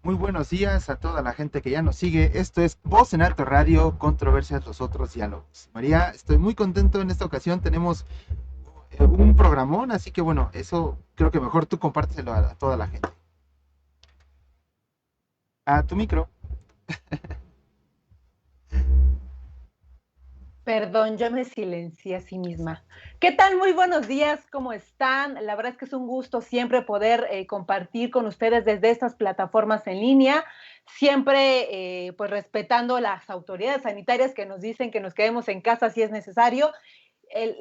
Muy buenos días a toda la gente que ya nos sigue. Esto es Voz en Alto Radio, Controversias, los otros diálogos. María, estoy muy contento en esta ocasión. Tenemos un programón, así que bueno, eso creo que mejor tú compártelo a toda la gente. A tu micro. Perdón, yo me silencié a sí misma. ¿Qué tal? Muy buenos días, ¿cómo están? La verdad es que es un gusto siempre poder compartir con ustedes desde estas plataformas en línea, siempre pues respetando las autoridades sanitarias que nos dicen que nos quedemos en casa si es necesario.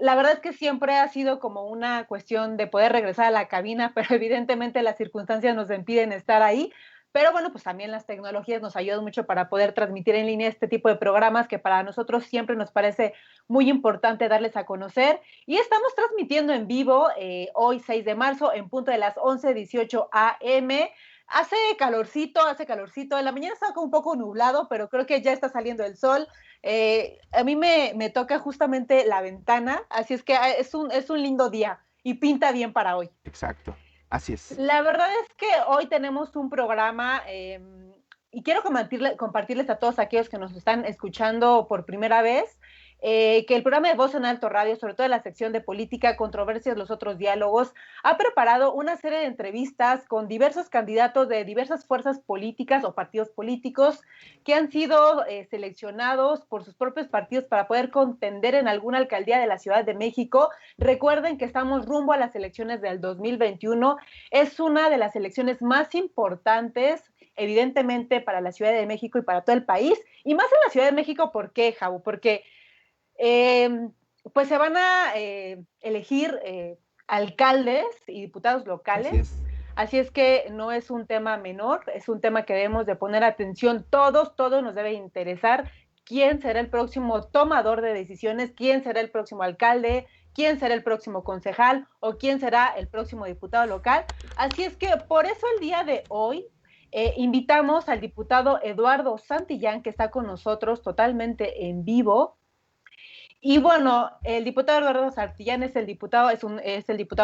La verdad es que siempre ha sido como una cuestión de poder regresar a la cabina, pero evidentemente las circunstancias nos impiden estar ahí. Pero bueno, pues también las tecnologías nos ayudan mucho para poder transmitir en línea este tipo de programas que para nosotros siempre nos parece muy importante darles a conocer. Y estamos transmitiendo en vivo hoy 6 de marzo en punto de las 11:18 a.m. Hace calorcito. En la mañana estaba como un poco nublado, pero creo que ya está saliendo el sol. A mí me toca justamente la ventana, así es que es un lindo día y pinta bien para hoy. Exacto, así es. La verdad es que hoy tenemos un programa y quiero compartirles a todos aquellos que nos están escuchando por primera vez que el programa de Voz en Alto Radio, sobre todo en la sección de política, controversias, los otros diálogos, ha preparado una serie de entrevistas con diversos candidatos de diversas fuerzas políticas o partidos políticos que han sido seleccionados por sus propios partidos para poder contender en alguna alcaldía de la Ciudad de México. Recuerden que estamos rumbo a las elecciones del 2021. Es una de las elecciones más importantes, evidentemente, para la Ciudad de México y para todo el país. Y más en la Ciudad de México, ¿por qué, Jabu? Porque eh, pues se van a elegir alcaldes y diputados Así locales. es. Así es que no es un tema menor, es un tema que debemos de poner atención todos nos debe interesar quién será el próximo tomador de decisiones, quién será el próximo alcalde, quién será el próximo concejal o quién será el próximo diputado local. Así es que por eso el día de hoy invitamos al diputado Eduardo Santillán, que está con nosotros totalmente en vivo. Y bueno, el diputado Eduardo Santillán es el diputado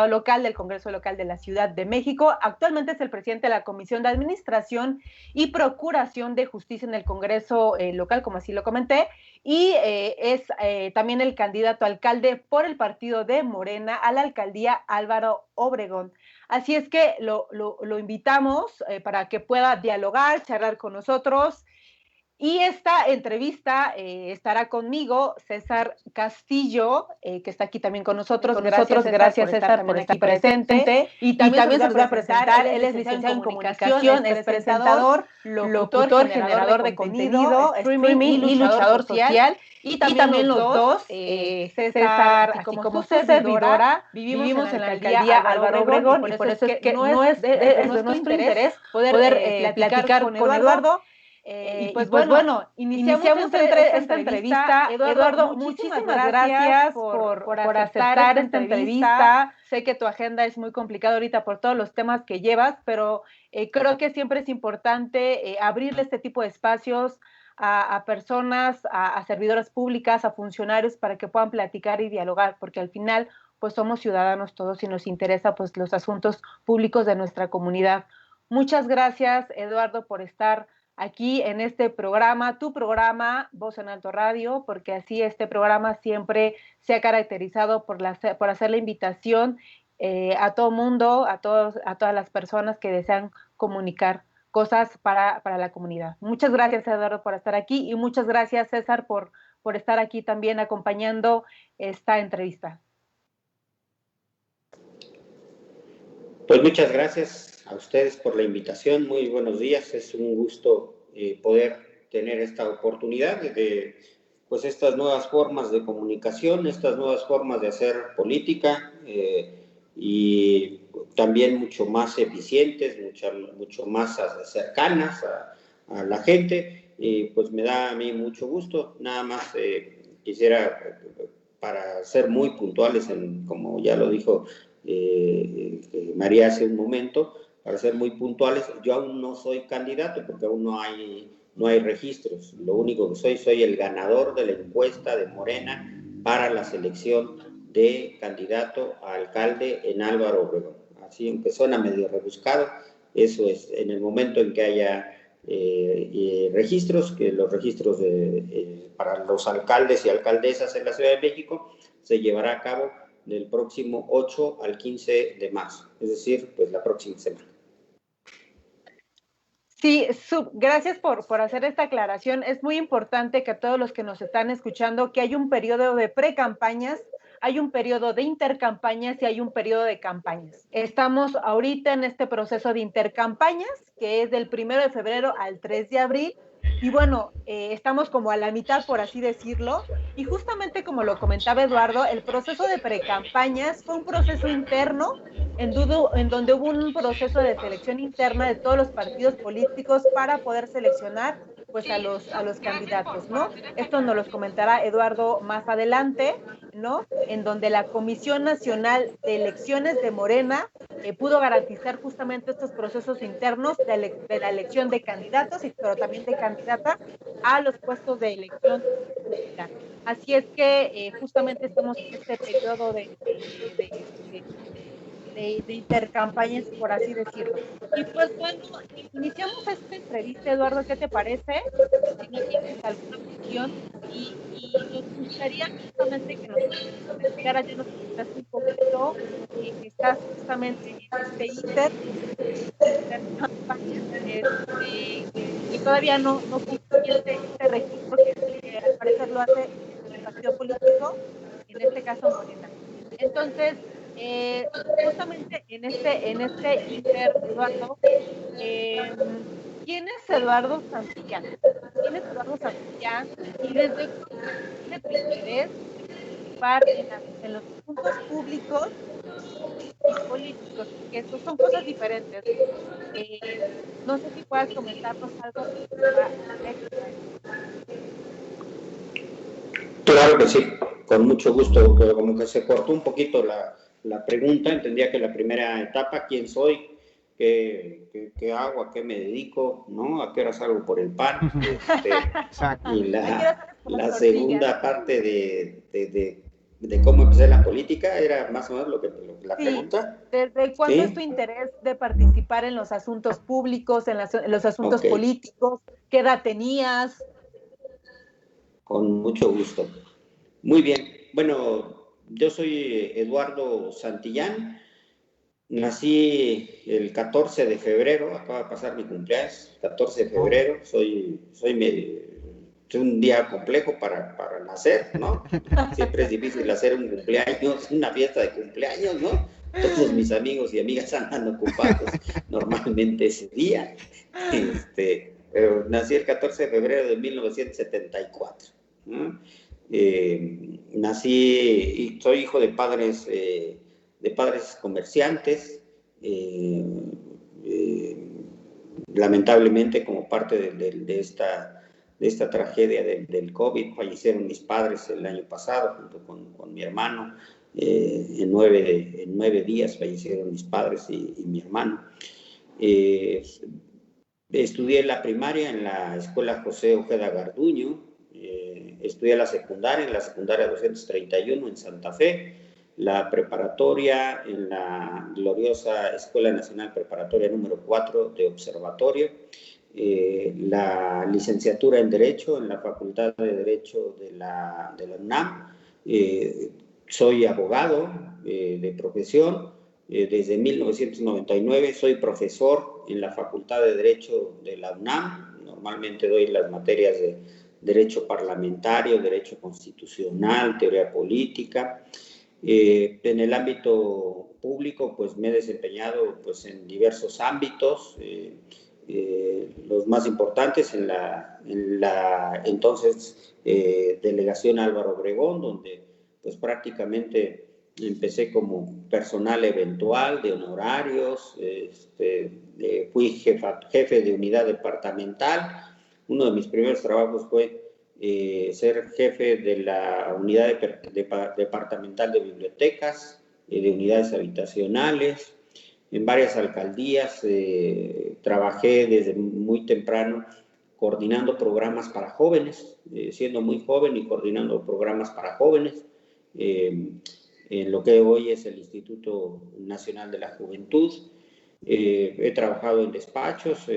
local del Congreso Local de la Ciudad de México. Actualmente es el presidente de la Comisión de Administración y Procuración de Justicia en el Congreso local, como así lo comenté, y es también el candidato a alcalde por el partido de Morena a la alcaldía Álvaro Obregón. Así es que lo invitamos para que pueda dialogar, charlar con nosotros. Y esta entrevista estará conmigo César Castillo, que está aquí también con nosotros. Gracias César por estar presente. Y también se los voy a presentar. Él es licenciado en comunicación, es presentador, locutor, generador de contenido, streaming y luchador social. Y también los dos, César, así como su servidora, vivimos en la alcaldía Álvaro Obregón y por eso es que no es de nuestro interés poder platicar con Eduardo. Y pues bueno, iniciamos esta entrevista. Eduardo, muchísimas gracias por aceptar esta entrevista. Sé que tu agenda es muy complicada ahorita por todos los temas que llevas, pero creo que siempre es importante abrirle este tipo de espacios a personas, a servidoras públicas, a funcionarios, para que puedan platicar y dialogar, porque al final pues somos ciudadanos todos y nos interesa pues los asuntos públicos de nuestra comunidad. Muchas gracias, Eduardo, por estar aquí en este programa, tu programa Voz en Alto Radio, porque así este programa siempre se ha caracterizado por hacer la invitación a todo mundo, a todas las personas que desean comunicar cosas para la comunidad. Muchas gracias, Eduardo, por estar aquí y muchas gracias, César, por estar aquí también acompañando esta entrevista. Pues muchas gracias a ustedes por la invitación. Muy buenos días. Es un gusto poder tener esta oportunidad de pues estas nuevas formas de comunicación, estas nuevas formas de hacer política y también mucho más eficientes, mucho más cercanas a la gente. Y pues me da a mí mucho gusto. Nada más quisiera, para ser muy puntuales, como ya lo dijo María hace un momento, para ser muy puntuales, yo aún no soy candidato porque aún no hay registros. Lo único que soy el ganador de la encuesta de Morena para la selección de candidato a alcalde en Álvaro Obregón. Así empezó, suena medio rebuscado, Eso es, en el momento en que haya registros, que los registros para los alcaldes y alcaldesas en la Ciudad de México se llevará a cabo del próximo 8 al 15 de marzo, es decir, pues la próxima semana. Sí, gracias por hacer esta aclaración. Es muy importante que a todos los que nos están escuchando, que hay un periodo de pre-campañas, hay un periodo de intercampañas y hay un periodo de campañas. Estamos ahorita en este proceso de intercampañas, que es del 1 de febrero al 3 de abril, y bueno, estamos como a la mitad, por así decirlo, y justamente como lo comentaba Eduardo, el proceso de pre-campañas fue un proceso interno en donde hubo un proceso de selección interna de todos los partidos políticos para poder seleccionar pues a los candidatos, ¿no? Esto nos los comentará Eduardo más adelante, ¿no? En donde la Comisión Nacional de Elecciones de Morena pudo garantizar justamente estos procesos internos de la elección de candidatos, pero también de candidatas a los puestos de elección. Así es que justamente estamos en este periodo de intercampañas, por así decirlo. Y pues bueno, iniciamos esta entrevista, Eduardo, ¿qué te parece? Si no tienes alguna cuestión, y nos gustaría justamente que nos platicaras, ya nos comentaste un poquito, que estás justamente en este intercampaña, que todavía no concluye este registro que al parecer lo hace el partido político, en este caso Morena. Entonces, justamente en este inter, Eduardo, ¿quién es Eduardo Santillán? ¿Quién es Eduardo Santillán? ¿Y desde cuándo tiene tu interés de participar en los asuntos públicos y políticos? Porque estos son cosas diferentes. No sé si puedas comentarnos algo respecto a esto. Claro que sí, con mucho gusto. Como que se cortó un poquito la pregunta. Entendía que la primera etapa, quién soy, qué hago, a qué me dedico, ¿no? A qué hora salgo por el pan. Y la segunda parte de cómo empecé la política era más o menos la pregunta. ¿Desde cuándo es tu interés de participar en los asuntos públicos, en los asuntos políticos? ¿Qué edad tenías? Con mucho gusto. Muy bien. Bueno, yo soy Eduardo Santillán. Nací el 14 de febrero, acaba de pasar mi cumpleaños, 14 de febrero. Soy un día complejo para nacer, ¿no? Siempre es difícil hacer un cumpleaños, una fiesta de cumpleaños, ¿no? Todos mis amigos y amigas andan ocupados normalmente ese día. Pero nací el 14 de febrero de 1974. ¿No? Nací y soy hijo de padres comerciantes. Lamentablemente, como parte de esta tragedia del COVID, fallecieron mis padres el año pasado junto con mi hermano. En 9 días fallecieron mis padres y mi hermano. Estudié la primaria en la escuela José Ojeda Garduño. Estudié la secundaria en la secundaria 231 en Santa Fe, la preparatoria en la gloriosa Escuela Nacional Preparatoria número 4 de Observatorio, la licenciatura en Derecho en la Facultad de Derecho de la UNAM. Soy abogado de profesión. Desde 1999 soy profesor en la Facultad de Derecho de la UNAM. Normalmente doy las materias de Derecho Parlamentario, Derecho Constitucional, Teoría Política. En el ámbito público, pues me he desempeñado pues, en diversos ámbitos, los más importantes en la entonces Delegación Álvaro Obregón, donde pues prácticamente empecé como personal eventual de honorarios, fui jefe de unidad departamental. Uno de mis primeros trabajos fue ser jefe de la unidad departamental de bibliotecas, de unidades habitacionales. En varias alcaldías trabajé desde muy temprano coordinando programas para jóvenes, siendo muy joven y coordinando programas para jóvenes, en lo que hoy es el Instituto Nacional de la Juventud. He trabajado en despachos,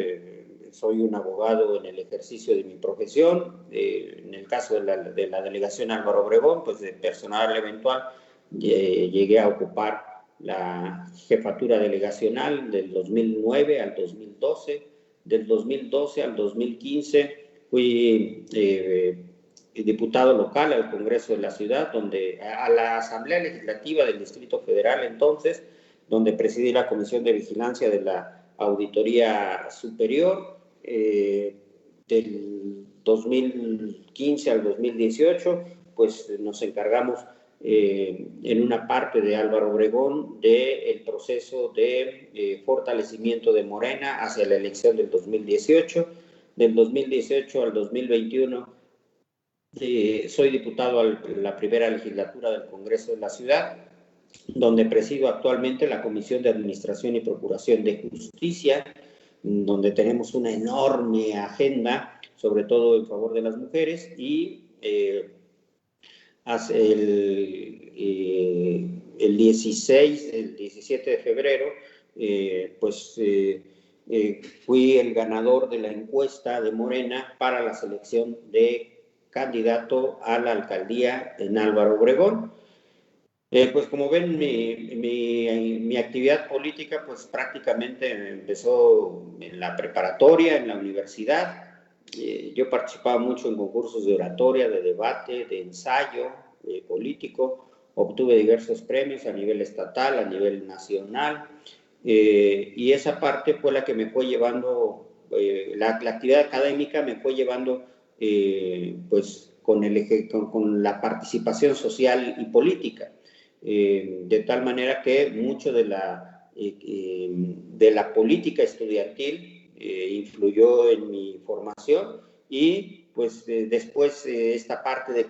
soy un abogado en el ejercicio de mi profesión. En el caso de la delegación Álvaro Obregón, pues de personal eventual, llegué a ocupar la jefatura delegacional del 2009 al 2012. Del 2012 al 2015 fui diputado local al Congreso de la Ciudad, a la Asamblea Legislativa del Distrito Federal entonces, donde presidí la Comisión de Vigilancia de la Auditoría Superior. Del 2015 al 2018, pues nos encargamos en una parte de Álvaro Obregón del proceso de fortalecimiento de Morena hacia la elección del 2018. Del 2018 al 2021 soy diputado a la primera legislatura del Congreso de la Ciudad, donde presido actualmente la Comisión de Administración y Procuración de Justicia, donde tenemos una enorme agenda, sobre todo en favor de las mujeres, y el 17 de febrero, fui el ganador de la encuesta de Morena para la selección de candidato a la alcaldía en Álvaro Obregón. Pues como ven, mi actividad política pues prácticamente empezó en la preparatoria, en la universidad. Yo participaba mucho en concursos de oratoria, de debate, de ensayo político. Obtuve diversos premios a nivel estatal, a nivel nacional. Y esa parte fue la que me fue llevando, la actividad académica me fue llevando pues con la participación social y política. De tal manera que mucho de la política estudiantil influyó en mi formación y pues después esta parte de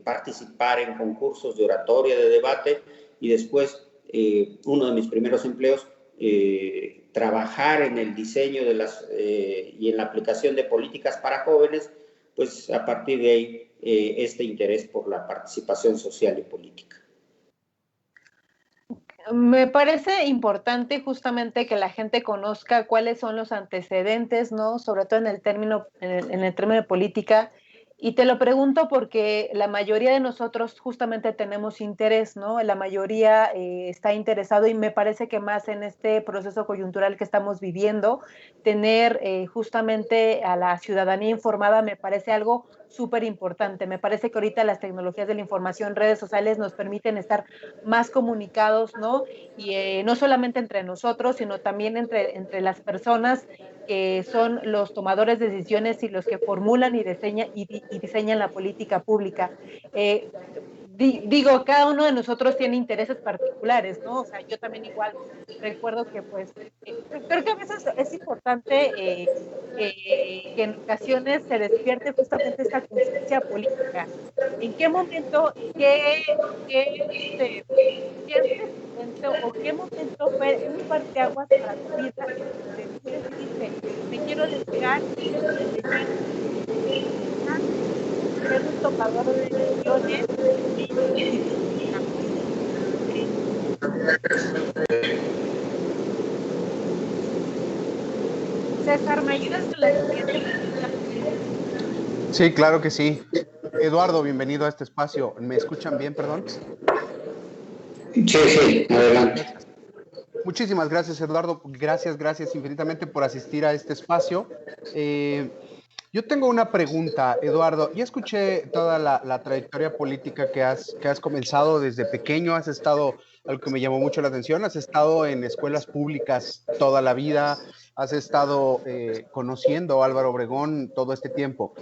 participar en concursos de oratoria, de debate y después uno de mis primeros empleos, trabajar en el diseño y en la aplicación de políticas para jóvenes, pues a partir de ahí este interés por la participación social y política. Me parece importante justamente que la gente conozca cuáles son los antecedentes, ¿no? Sobre todo en el término de política. Y te lo pregunto porque la mayoría de nosotros justamente tenemos interés, ¿no? La mayoría está interesado y me parece que más en este proceso coyuntural que estamos viviendo, tener justamente a la ciudadanía informada me parece algo súper importante. Me parece que ahorita las tecnologías de la información, redes sociales nos permiten estar más comunicados, ¿no? Y no solamente entre nosotros, sino también entre las personas que son los tomadores de decisiones y los que formulan y diseñan la política pública. Digo, cada uno de nosotros tiene intereses particulares, ¿no? O sea, yo también igual recuerdo que pues, creo que a veces es importante que en ocasiones se despierte justamente esta conciencia política. ¿En qué momento, o qué momento fue un parteaguas para tu vida en donde tú decidiste, me quiero dedicar de lleno a ser un tomador de decisiones César, ¿me ayudas con la siguiente pregunta? Sí, claro que sí. Eduardo, bienvenido a este espacio. ¿Me escuchan bien, perdón? Sí, adelante. Muchísimas gracias, Eduardo. Gracias infinitamente por asistir a este espacio. Yo tengo una pregunta, Eduardo. Ya escuché toda la trayectoria política que has comenzado desde pequeño. Has estado, algo que me llamó mucho la atención, has estado en escuelas públicas toda la vida. Has estado conociendo a Álvaro Obregón todo este tiempo.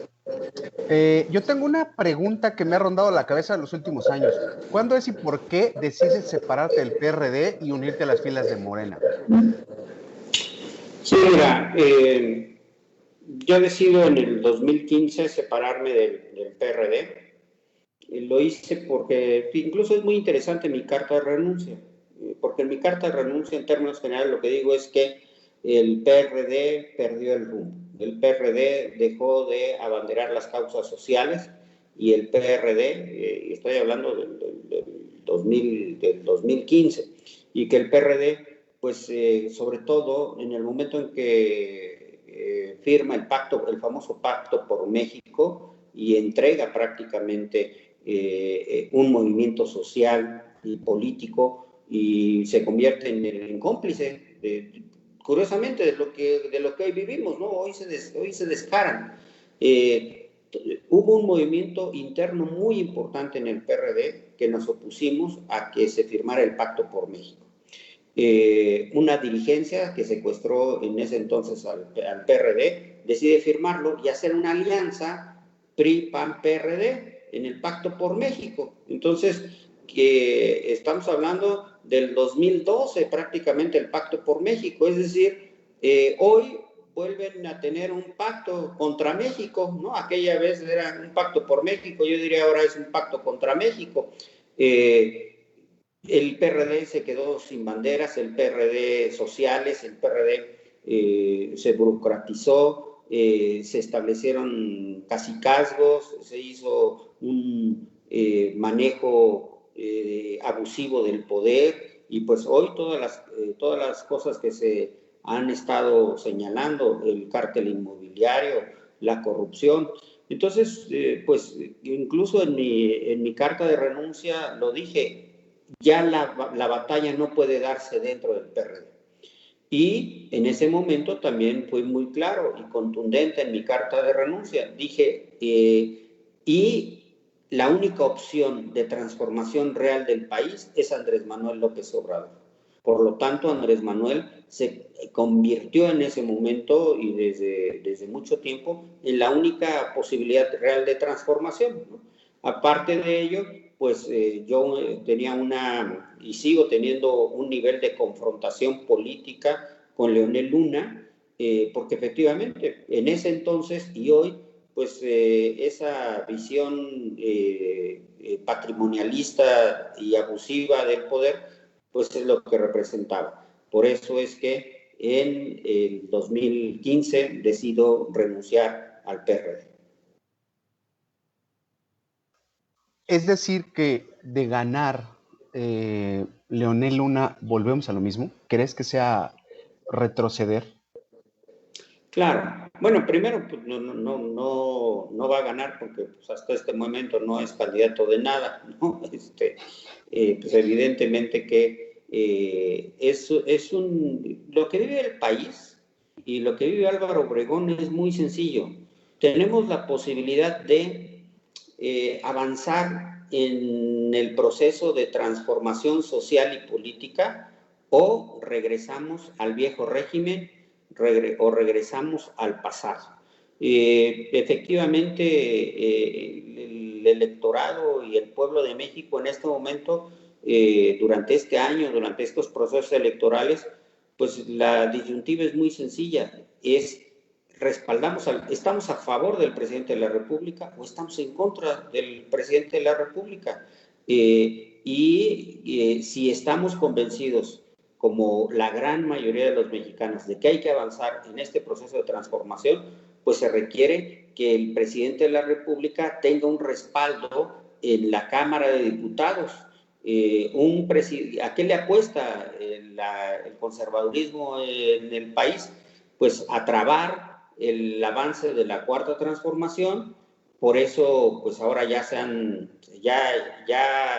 Yo tengo una pregunta que me ha rondado la cabeza en los últimos años. ¿Cuándo es y por qué decides separarte del PRD y unirte a las filas de Morena? Sí, mira, yo decido en el 2015 separarme del PRD. Lo hice porque incluso es muy interesante mi carta de renuncia, porque en mi carta de renuncia en términos generales lo que digo es que el PRD perdió el rumbo. El PRD dejó de abanderar las causas sociales y el PRD, estoy hablando del 2015, y que el PRD pues sobre todo en el momento en que firma el pacto, el famoso Pacto por México, y entrega prácticamente un movimiento social y político y se convierte en cómplice, curiosamente, de lo que hoy vivimos, ¿no? Hoy se descaran. Hubo un movimiento interno muy importante en el PRD que nos opusimos a que se firmara el Pacto por México. Una dirigencia que secuestró en ese entonces al PRD decide firmarlo y hacer una alianza PRI-PAN-PRD en el Pacto por México. Entonces, que estamos hablando del 2012 prácticamente el Pacto por México, es decir, hoy vuelven a tener un pacto contra México, ¿no? Aquella vez era un pacto por México, yo diría ahora es un pacto contra México. El PRD se quedó sin banderas, el PRD sociales, el PRD se burocratizó, se establecieron cacicazgos, se hizo un manejo abusivo del poder, y pues hoy todas las cosas que se han estado señalando, el cártel inmobiliario, la corrupción. Entonces, pues incluso en mi carta de renuncia lo dije, ya la batalla no puede darse dentro del PRD. Y en ese momento también fui muy claro y contundente en mi carta de renuncia. Dije, y la única opción de transformación real del país es Andrés Manuel López Obrador. Por lo tanto, Andrés Manuel se convirtió en ese momento y desde mucho tiempo en la única posibilidad real de transformación, ¿no? Aparte de ello, pues yo tenía y sigo teniendo un nivel de confrontación política con Leonel Luna, porque efectivamente en ese entonces y hoy, pues esa visión patrimonialista y abusiva del poder, pues es lo que representaba. Por eso es que en el 2015 decido renunciar al PRD. Es decir, que de ganar Leonel Luna, volvemos a lo mismo. ¿Crees que sea retroceder? Claro. Bueno, primero, pues no va a ganar porque pues, hasta este momento no es candidato de nada, ¿no? Pues evidentemente que lo que vive el país y lo que vive Álvaro Obregón es muy sencillo. Tenemos la posibilidad de avanzar en el proceso de transformación social y política, o regresamos al viejo régimen o regresamos al pasado. Efectivamente, el electorado y el pueblo de México en este momento, durante este año, durante estos procesos electorales, pues la disyuntiva es muy sencilla, estamos a favor del presidente de la República o estamos en contra del presidente de la República. Si estamos convencidos, como la gran mayoría de los mexicanos, de que hay que avanzar en este proceso de transformación, pues se requiere que el presidente de la República tenga un respaldo en la Cámara de Diputados. ¿A qué le apuesta el conservadurismo en el país? Pues a trabar el avance de la cuarta transformación. Por eso, pues ahora ya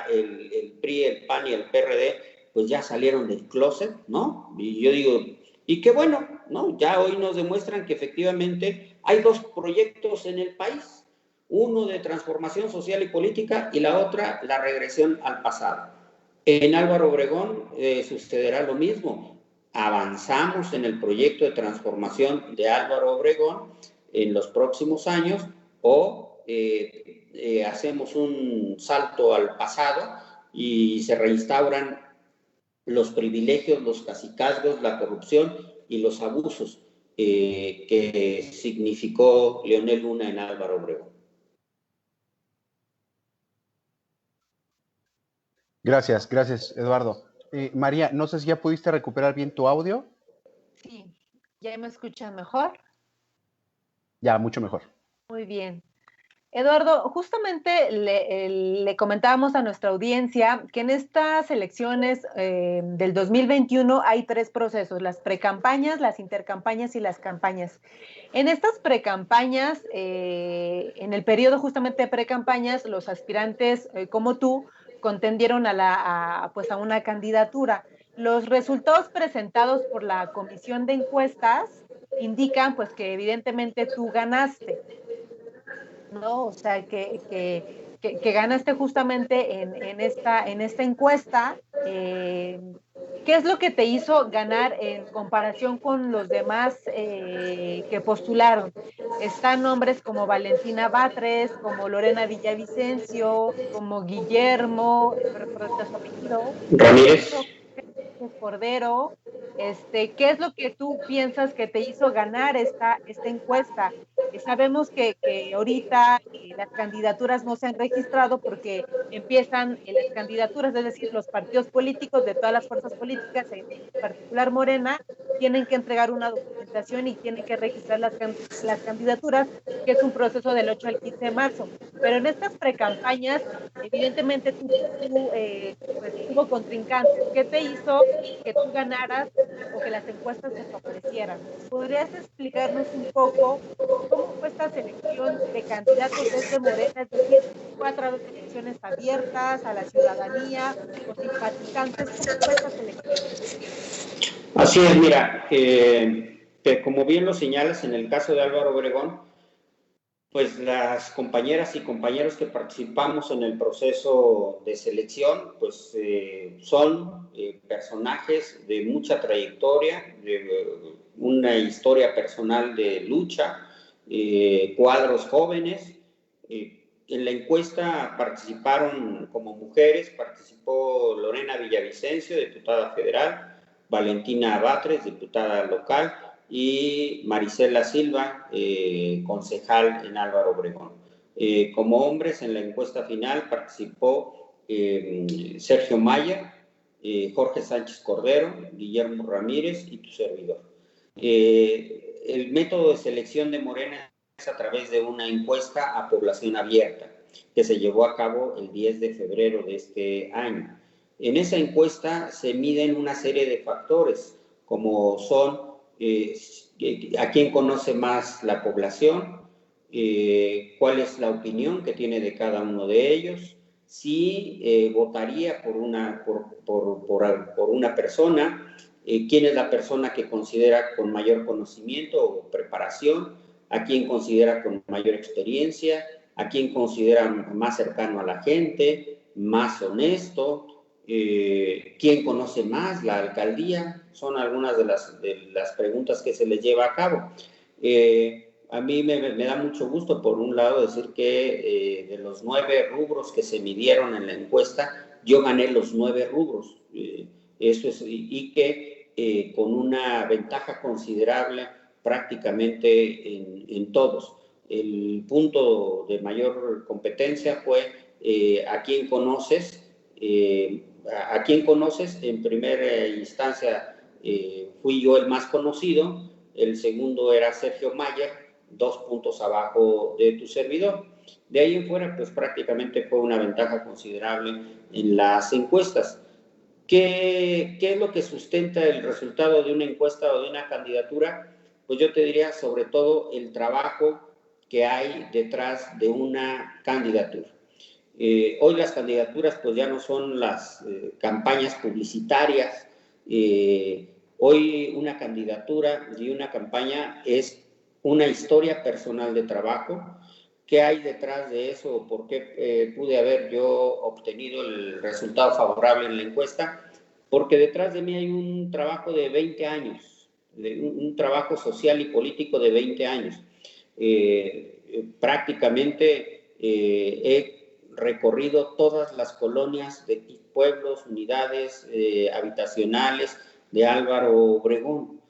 el PRI, el PAN y el PRD, pues ya salieron del closet, ¿no? Y yo digo, y qué bueno, ¿no? Ya hoy nos demuestran que efectivamente hay dos proyectos en el país, uno de transformación social y política y la otra, la regresión al pasado. En Álvaro Obregón sucederá lo mismo. Avanzamos en el proyecto de transformación de Álvaro Obregón en los próximos años, o hacemos un salto al pasado y se reinstauran los privilegios, los cacicazgos, la corrupción y los abusos que significó Leonel Luna en Álvaro Obregón. Gracias, Eduardo. María, no sé si ya pudiste recuperar bien tu audio. Sí, ¿ya me escuchan mejor? Ya, mucho mejor. Muy bien. Eduardo, justamente le comentábamos a nuestra audiencia que en estas elecciones del 2021 hay 3 procesos: las precampañas, las intercampañas y las campañas. En estas precampañas, en el periodo justamente de precampañas, los aspirantes como tú contendieron pues a una candidatura. Los resultados presentados por la Comisión de Encuestas indican pues que evidentemente tú ganaste, ¿no? O sea, que ganaste justamente en esta encuesta. ¿Qué es lo que te hizo ganar en comparación con los demás que postularon? Están nombres como Valentina Batres, como Lorena Villavicencio, como Guillermo, espero recordar su apellido, Ramírez. Cordero. ¿Qué es lo que tú piensas que te hizo ganar esta encuesta? Sabemos que ahorita las candidaturas no se han registrado porque empiezan las candidaturas, es decir, los partidos políticos de todas las fuerzas políticas, en particular Morena, tienen que entregar una documentación y tienen que registrar las candidaturas, que es un proceso del 8 al 15 de marzo. Pero en estas precampañas, evidentemente pues, tuvo contrincantes. ¿Qué te hizo que tú ganaras o que las encuestas te favorecieran? ¿Podrías explicarnos un poco cómo fue esta selección de candidatos desde Morena? Es decir, ¿fue a través de elecciones abiertas a la ciudadanía o simpatizantes? ¿Cómo fue esta selección? Así es, mira, que como bien lo señalas en el caso de Álvaro Obregón, pues las compañeras y compañeros que participamos en el proceso de selección, pues son personajes de mucha trayectoria, de una historia personal de lucha, cuadros jóvenes. En la encuesta participaron como mujeres, participó Lorena Villavicencio, diputada federal, Valentina Batres, diputada local, y Marisela Silva, concejal en Álvaro Obregón. Como hombres, en la encuesta final participó Sergio Mayer, Jorge Sánchez Cordero, Guillermo Ramírez y tu servidor. El método de selección de Morena es a través de una encuesta a población abierta que se llevó a cabo el 10 de febrero de este año. En esa encuesta se miden una serie de factores, como son a quién conoce más la población, cuál es la opinión que tiene de cada uno de ellos, si votaría por una persona, quién es la persona que considera con mayor conocimiento o preparación, a quién considera con mayor experiencia, a quién considera más cercano a la gente, más honesto, quién conoce más la alcaldía. Son algunas de las preguntas que se les lleva a cabo. A mí me da mucho gusto, por un lado, decir que de los 9 rubros que se midieron en la encuesta, yo gané los 9 rubros. Eso es, y que con una ventaja considerable prácticamente en todos. El punto de mayor competencia fue a quién conoces. A quién conoces. En primera instancia fui yo el más conocido, el segundo era Sergio Mayer, 2 puntos abajo de tu servidor. De ahí en fuera, pues prácticamente fue una ventaja considerable en las encuestas. ¿Qué es lo que sustenta el resultado de una encuesta o de una candidatura? Pues yo te diría sobre todo el trabajo que hay detrás de una candidatura. Hoy las candidaturas pues ya no son las campañas publicitarias. Hoy una candidatura y una campaña es una historia personal de trabajo. ¿Qué hay detrás de eso? ¿Por qué pude haber yo obtenido el resultado favorable en la encuesta? Porque detrás de mí hay un trabajo de 20 años, un trabajo social y político de 20 años. Prácticamente he recorrido todas las colonias de pueblos, unidades habitacionales de Álvaro Obregón.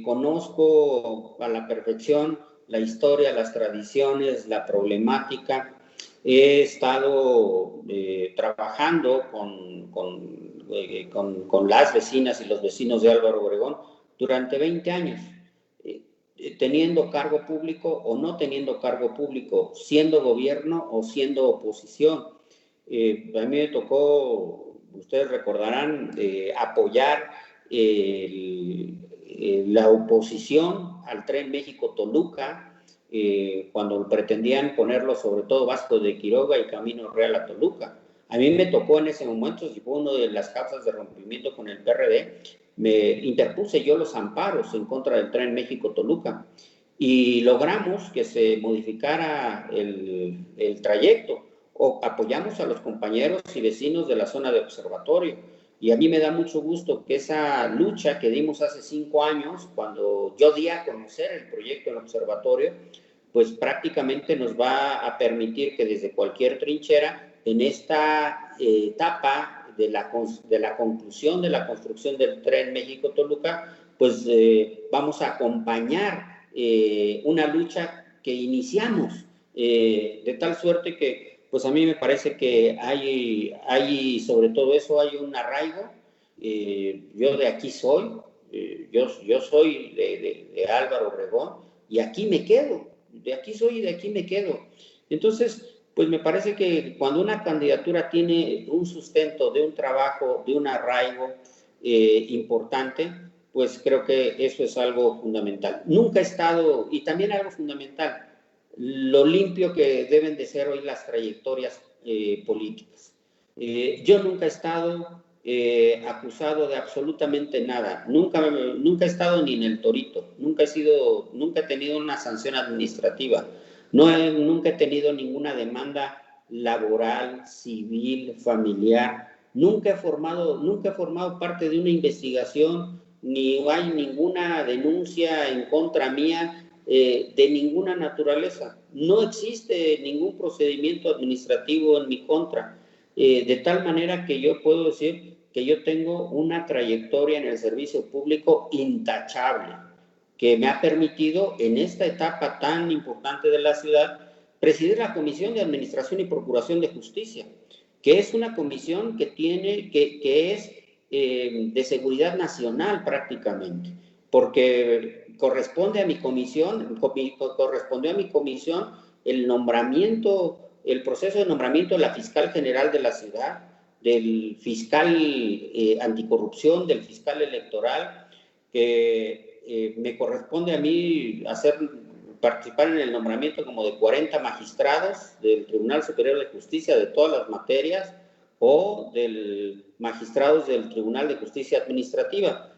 Conozco a la perfección la historia, las tradiciones, la problemática. He estado trabajando con las vecinas y los vecinos de Álvaro Obregón durante 20 años. teniendo cargo público o no teniendo cargo público, siendo gobierno o siendo oposición. A mí me tocó, ustedes recordarán, apoyar la oposición al Tren México-Toluca, cuando pretendían ponerlo sobre todo Vasco de Quiroga y Camino Real a Toluca. A mí me tocó en ese momento, si fue una de las causas de rompimiento con el PRD, me interpuse yo los amparos en contra del Tren México-Toluca y logramos que se modificara el trayecto, o apoyamos a los compañeros y vecinos de la zona de observatorio. Y a mí me da mucho gusto que esa lucha que dimos hace 5 años, cuando yo di a conocer el proyecto del observatorio, pues prácticamente nos va a permitir que desde cualquier trinchera, en esta etapa de la conclusión de la construcción del Tren México-Toluca, pues vamos a acompañar una lucha que iniciamos, de tal suerte que pues a mí me parece que hay sobre todo eso, hay un arraigo. Yo de aquí soy, yo soy de Álvaro Obregón, y aquí me quedo, de aquí soy y de aquí me quedo. Entonces, pues me parece que cuando una candidatura tiene un sustento de un trabajo, de un arraigo importante, pues creo que eso es algo fundamental. Nunca he estado, y también algo fundamental, lo limpio que deben de ser hoy las trayectorias políticas. Yo nunca he estado acusado de absolutamente nada, nunca he estado ni en el torito, nunca he tenido una sanción administrativa, nunca he tenido ninguna demanda laboral, civil, familiar, nunca he formado parte de una investigación, ni hay ninguna denuncia en contra mía de ninguna naturaleza. No existe ningún procedimiento administrativo en mi contra, de tal manera que yo puedo decir que yo tengo una trayectoria en el servicio público intachable, que me ha permitido en esta etapa tan importante de la ciudad presidir la Comisión de Administración y Procuración de Justicia, que es una comisión que es de seguridad nacional prácticamente, porque correspondió a mi comisión el proceso de nombramiento de la fiscal general de la ciudad, del fiscal anticorrupción, del fiscal electoral, que me corresponde a mí participar en el nombramiento como de 40 magistrados del Tribunal Superior de Justicia de todas las materias, o de magistrados del Tribunal de Justicia Administrativa.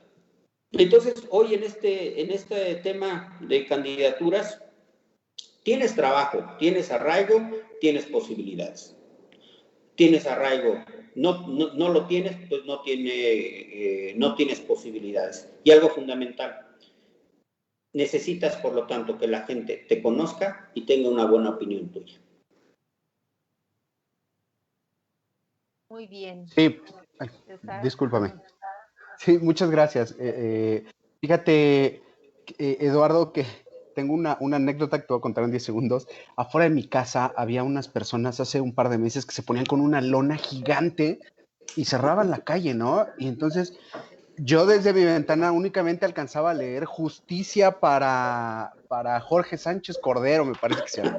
Entonces, hoy en este tema de candidaturas, tienes trabajo, tienes arraigo, tienes posibilidades. Tienes arraigo, no lo tienes, pues no tienes posibilidades. Y algo fundamental, necesitas, por lo tanto, que la gente te conozca y tenga una buena opinión tuya. Muy bien. Sí, discúlpame. Sí, muchas gracias. Fíjate, Eduardo, que tengo una anécdota que te voy a contar en 10 segundos. Afuera de mi casa había unas personas hace un par de meses que se ponían con una lona gigante y cerraban la calle, ¿no? Y entonces yo desde mi ventana únicamente alcanzaba a leer justicia para Jorge Sánchez Cordero, me parece que se llama.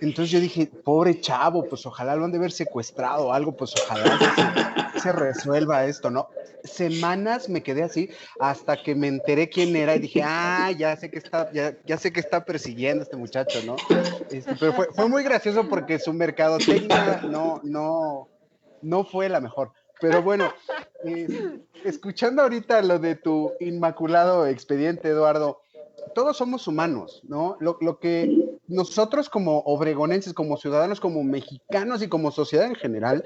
Entonces yo dije, pobre chavo, pues ojalá lo han de haber secuestrado o algo, pues ojalá se resuelva esto, ¿no? Semanas me quedé así hasta que me enteré quién era y dije, ya sé que está persiguiendo a este muchacho, ¿no? Pero fue muy gracioso porque su mercadotecnia no fue la mejor. Pero bueno, escuchando ahorita lo de tu inmaculado expediente, Eduardo, todos somos humanos, ¿no? Lo que nosotros como obregonenses, como ciudadanos, como mexicanos y como sociedad en general,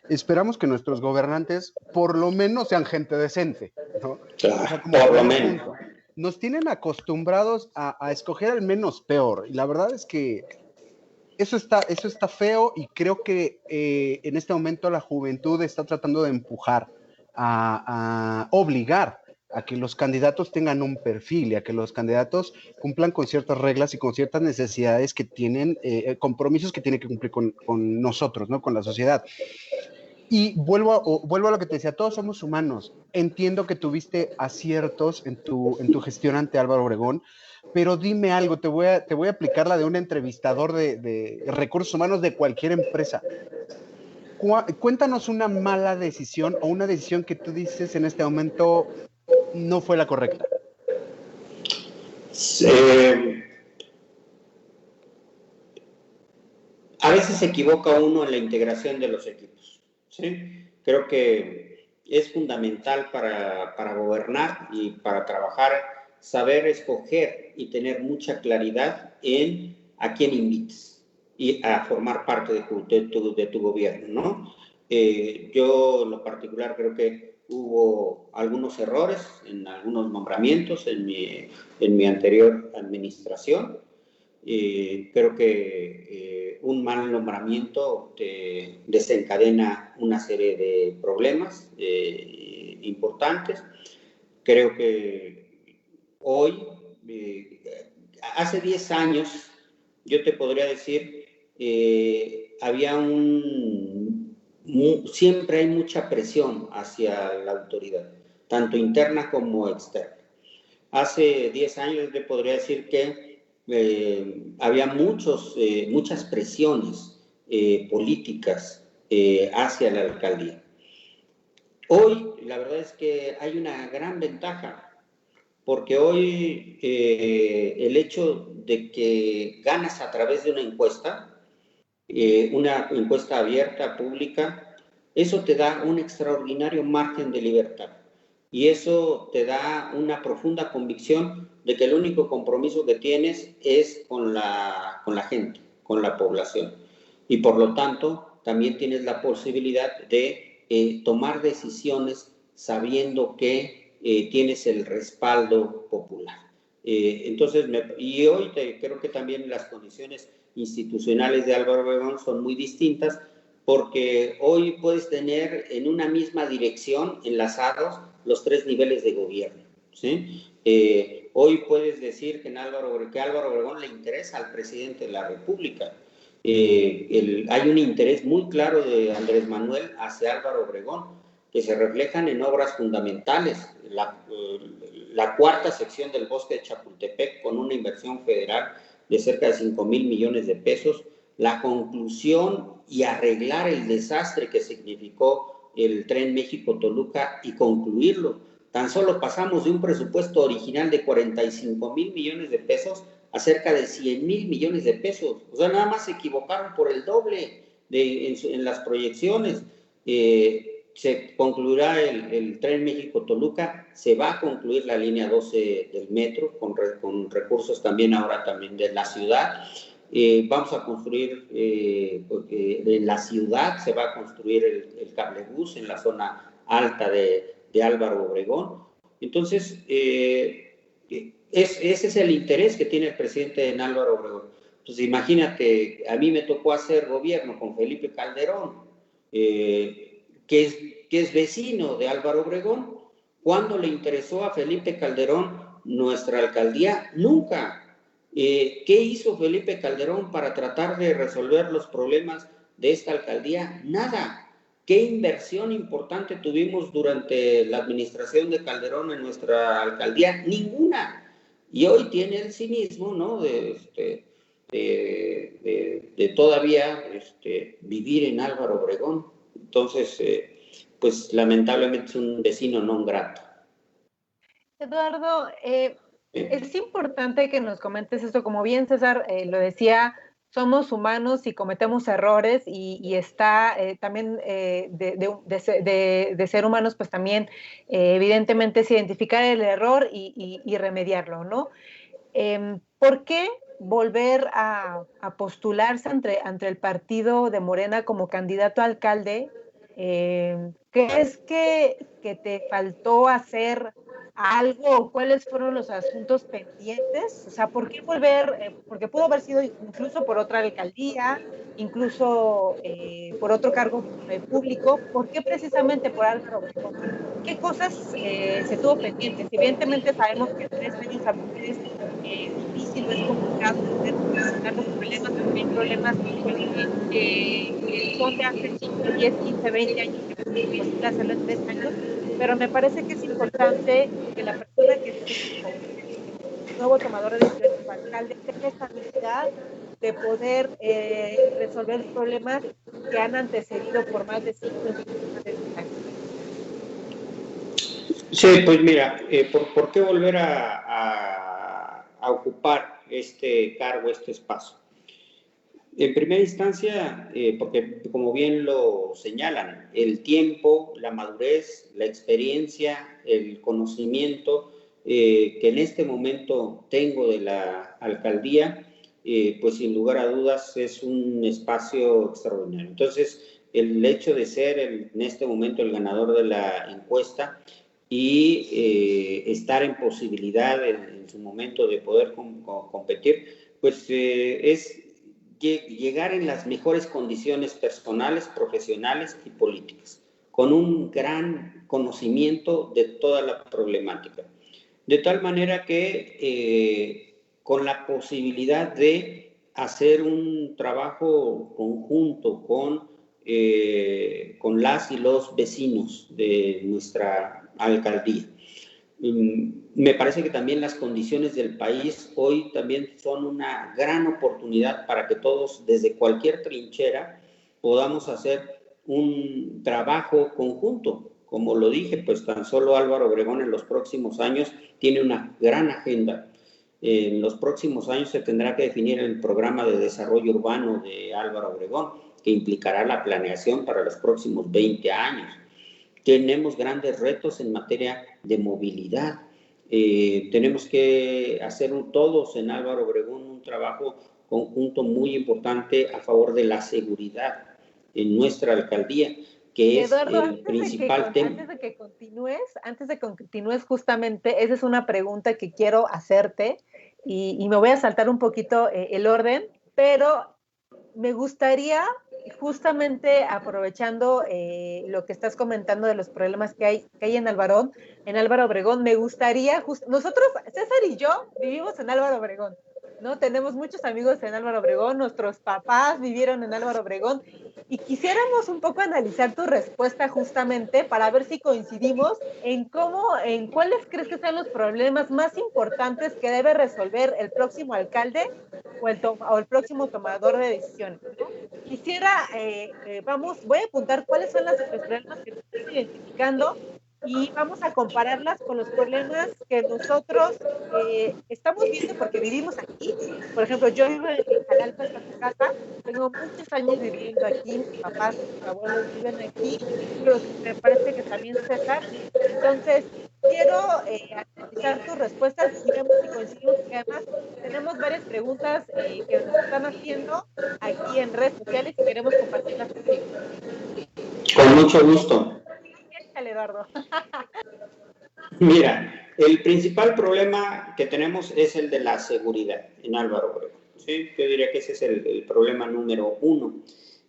esperamos que nuestros gobernantes por lo menos sean gente decente, ¿no? Claro, o sea, por lo menos. Nos tienen acostumbrados a escoger al menos peor, y la verdad es que eso está feo, y creo que en este momento la juventud está tratando de empujar, a obligar a que los candidatos tengan un perfil y a que los candidatos cumplan con ciertas reglas y con ciertas necesidades que tienen, compromisos que tienen que cumplir con nosotros, ¿no? Con la sociedad. Y vuelvo a lo que te decía, todos somos humanos. Entiendo que tuviste aciertos en tu gestión ante Álvaro Obregón, pero dime algo, te voy a aplicar la de un entrevistador de recursos humanos de cualquier empresa. Cuéntanos una mala decisión o una decisión que tú dices en este momento no fue la correcta. A veces se equivoca uno en la integración de los equipos, ¿sí? Creo que es fundamental para gobernar y para trabajar, saber escoger y tener mucha claridad en a quién invites y a formar parte de tu gobierno, ¿no? Yo en lo particular creo que hubo algunos errores en algunos nombramientos en mi anterior administración. Creo que un mal nombramiento te desencadena una serie de problemas importantes. Creo que hoy, hace 10 años, yo te podría decir, había siempre hay mucha presión hacia la autoridad, tanto interna como externa. Hace 10 años te podría decir que había muchas presiones políticas hacia la alcaldía. Hoy, la verdad es que hay una gran ventaja, porque hoy el hecho de que ganas a través de una encuesta abierta, pública, eso te da un extraordinario margen de libertad. Y eso te da una profunda convicción de que el único compromiso que tienes es con la gente, con la población. Y por lo tanto, también tienes la posibilidad de tomar decisiones sabiendo que tienes el respaldo popular. Entonces, y hoy creo que también las condiciones institucionales de Álvaro Obregón son muy distintas, porque hoy puedes tener en una misma dirección enlazados los 3 niveles de gobierno, ¿sí? Hoy puedes decir que Álvaro Obregón le interesa al presidente de la República. Hay un interés muy claro de Andrés Manuel hacia Álvaro Obregón, que se reflejan en obras fundamentales. La cuarta sección del bosque de Chapultepec, con una inversión federal de cerca de 5,000 millones de pesos, la conclusión y arreglar el desastre que significó el tren México-Toluca y concluirlo. Tan solo pasamos de un presupuesto original de 45,000 millones de pesos a cerca de 100,000 millones de pesos. O sea, nada más se equivocaron por el doble en las proyecciones. Se concluirá el tren México-Toluca, se va a concluir la línea 12 del metro con recursos también ahora también de la ciudad. Vamos a construir, en la ciudad se va a construir el cablebús en la zona alta de Álvaro Obregón. Entonces, ese es el interés que tiene el presidente en Álvaro Obregón. Entonces, imagínate, a mí me tocó hacer gobierno con Felipe Calderón, que es vecino de Álvaro Obregón. ¿Cuándo le interesó a Felipe Calderón nuestra alcaldía? Nunca. ¿Qué hizo Felipe Calderón para tratar de resolver los problemas de esta alcaldía? Nada. ¿Qué inversión importante tuvimos durante la administración de Calderón en nuestra alcaldía? Ninguna. Y hoy tiene el cinismo, ¿no?, de todavía vivir en Álvaro Obregón. Entonces, pues lamentablemente es un vecino non grato. Eduardo, es importante que nos comentes esto. Como bien César lo decía, somos humanos y cometemos errores, y está también de ser humanos, pues también evidentemente es identificar el error y remediarlo, ¿no? ¿Por qué volver a postularse ante el partido de Morena como candidato a alcalde? ¿Crees que te faltó hacer algo? ¿Cuáles fueron los asuntos pendientes? O sea, ¿por qué volver? Porque pudo haber sido incluso por otra alcaldía, incluso por otro cargo público. ¿Por qué precisamente por Álvaro Obregón? ¿Qué cosas se tuvo pendientes? Evidentemente sabemos que 3 años a veces es difícil, es complicado solucionar los problemas también problemas que son de hace 5, 10, 15, 20 años, que es imposible hacerlo en 3 años, pero me parece que es importante que la persona que esté como nuevo tomador de decisiones o alcalde tenga esta habilidad de poder resolver problemas que han antecedido por más de 5, incluso más de 10 años. Sí, pues mira, ¿por qué volver a ocupar este cargo, este espacio? En primera instancia, porque como bien lo señalan, el tiempo, la madurez, la experiencia, el conocimiento que en este momento tengo de la alcaldía, pues sin lugar a dudas es un espacio extraordinario. Entonces, el hecho de ser en este momento el ganador de la encuesta y estar en posibilidad en su momento de poder competir, pues es llegar en las mejores condiciones personales, profesionales y políticas, con un gran conocimiento de toda la problemática. De tal manera que con la posibilidad de hacer un trabajo conjunto con las y los vecinos de nuestra alcaldía. Me parece que también las condiciones del país hoy también son una gran oportunidad para que todos, desde cualquier trinchera, podamos hacer un trabajo conjunto. Como lo dije, pues tan solo Álvaro Obregón en los próximos años tiene una gran agenda. En los próximos años se tendrá que definir el programa de desarrollo urbano de Álvaro Obregón, que implicará la planeación para los próximos 20 años. Tenemos grandes retos en materia de movilidad. Tenemos que hacer todos en Álvaro Obregón un trabajo conjunto muy importante a favor de la seguridad en nuestra alcaldía, que Eduardo, es el principal tema. Antes de que continúes justamente, esa es una pregunta que quiero hacerte y me voy a saltar un poquito el orden, pero me gustaría, justamente aprovechando lo que estás comentando de los problemas que hay en Álvaro Obregón, me gustaría, nosotros, César y yo, vivimos en Álvaro Obregón, ¿no? Tenemos muchos amigos en Álvaro Obregón, nuestros papás vivieron en Álvaro Obregón, y quisiéramos un poco analizar tu respuesta justamente para ver si coincidimos en cuáles crees que sean los problemas más importantes que debe resolver el próximo alcalde o el próximo tomador de decisiones, ¿no? Quisiera, voy a apuntar cuáles son los problemas que estás identificando y vamos a compararlas con los problemas que nosotros estamos viendo porque vivimos aquí. Por ejemplo, yo vivo en Jalalpa, Zacatecas, tengo muchos años viviendo aquí, mis papás, mis abuelos viven aquí, pero me parece que también César. Entonces, quiero analizar tus respuestas y vemos si coincidimos, porque además tenemos varias preguntas que nos están haciendo aquí en redes sociales y queremos compartirlas contigo. Con mucho gusto. Échale, Eduardo. Mira, el principal problema que tenemos es el de la seguridad en Álvaro Obregón. ¿Sí? Yo diría que ese es el problema número uno.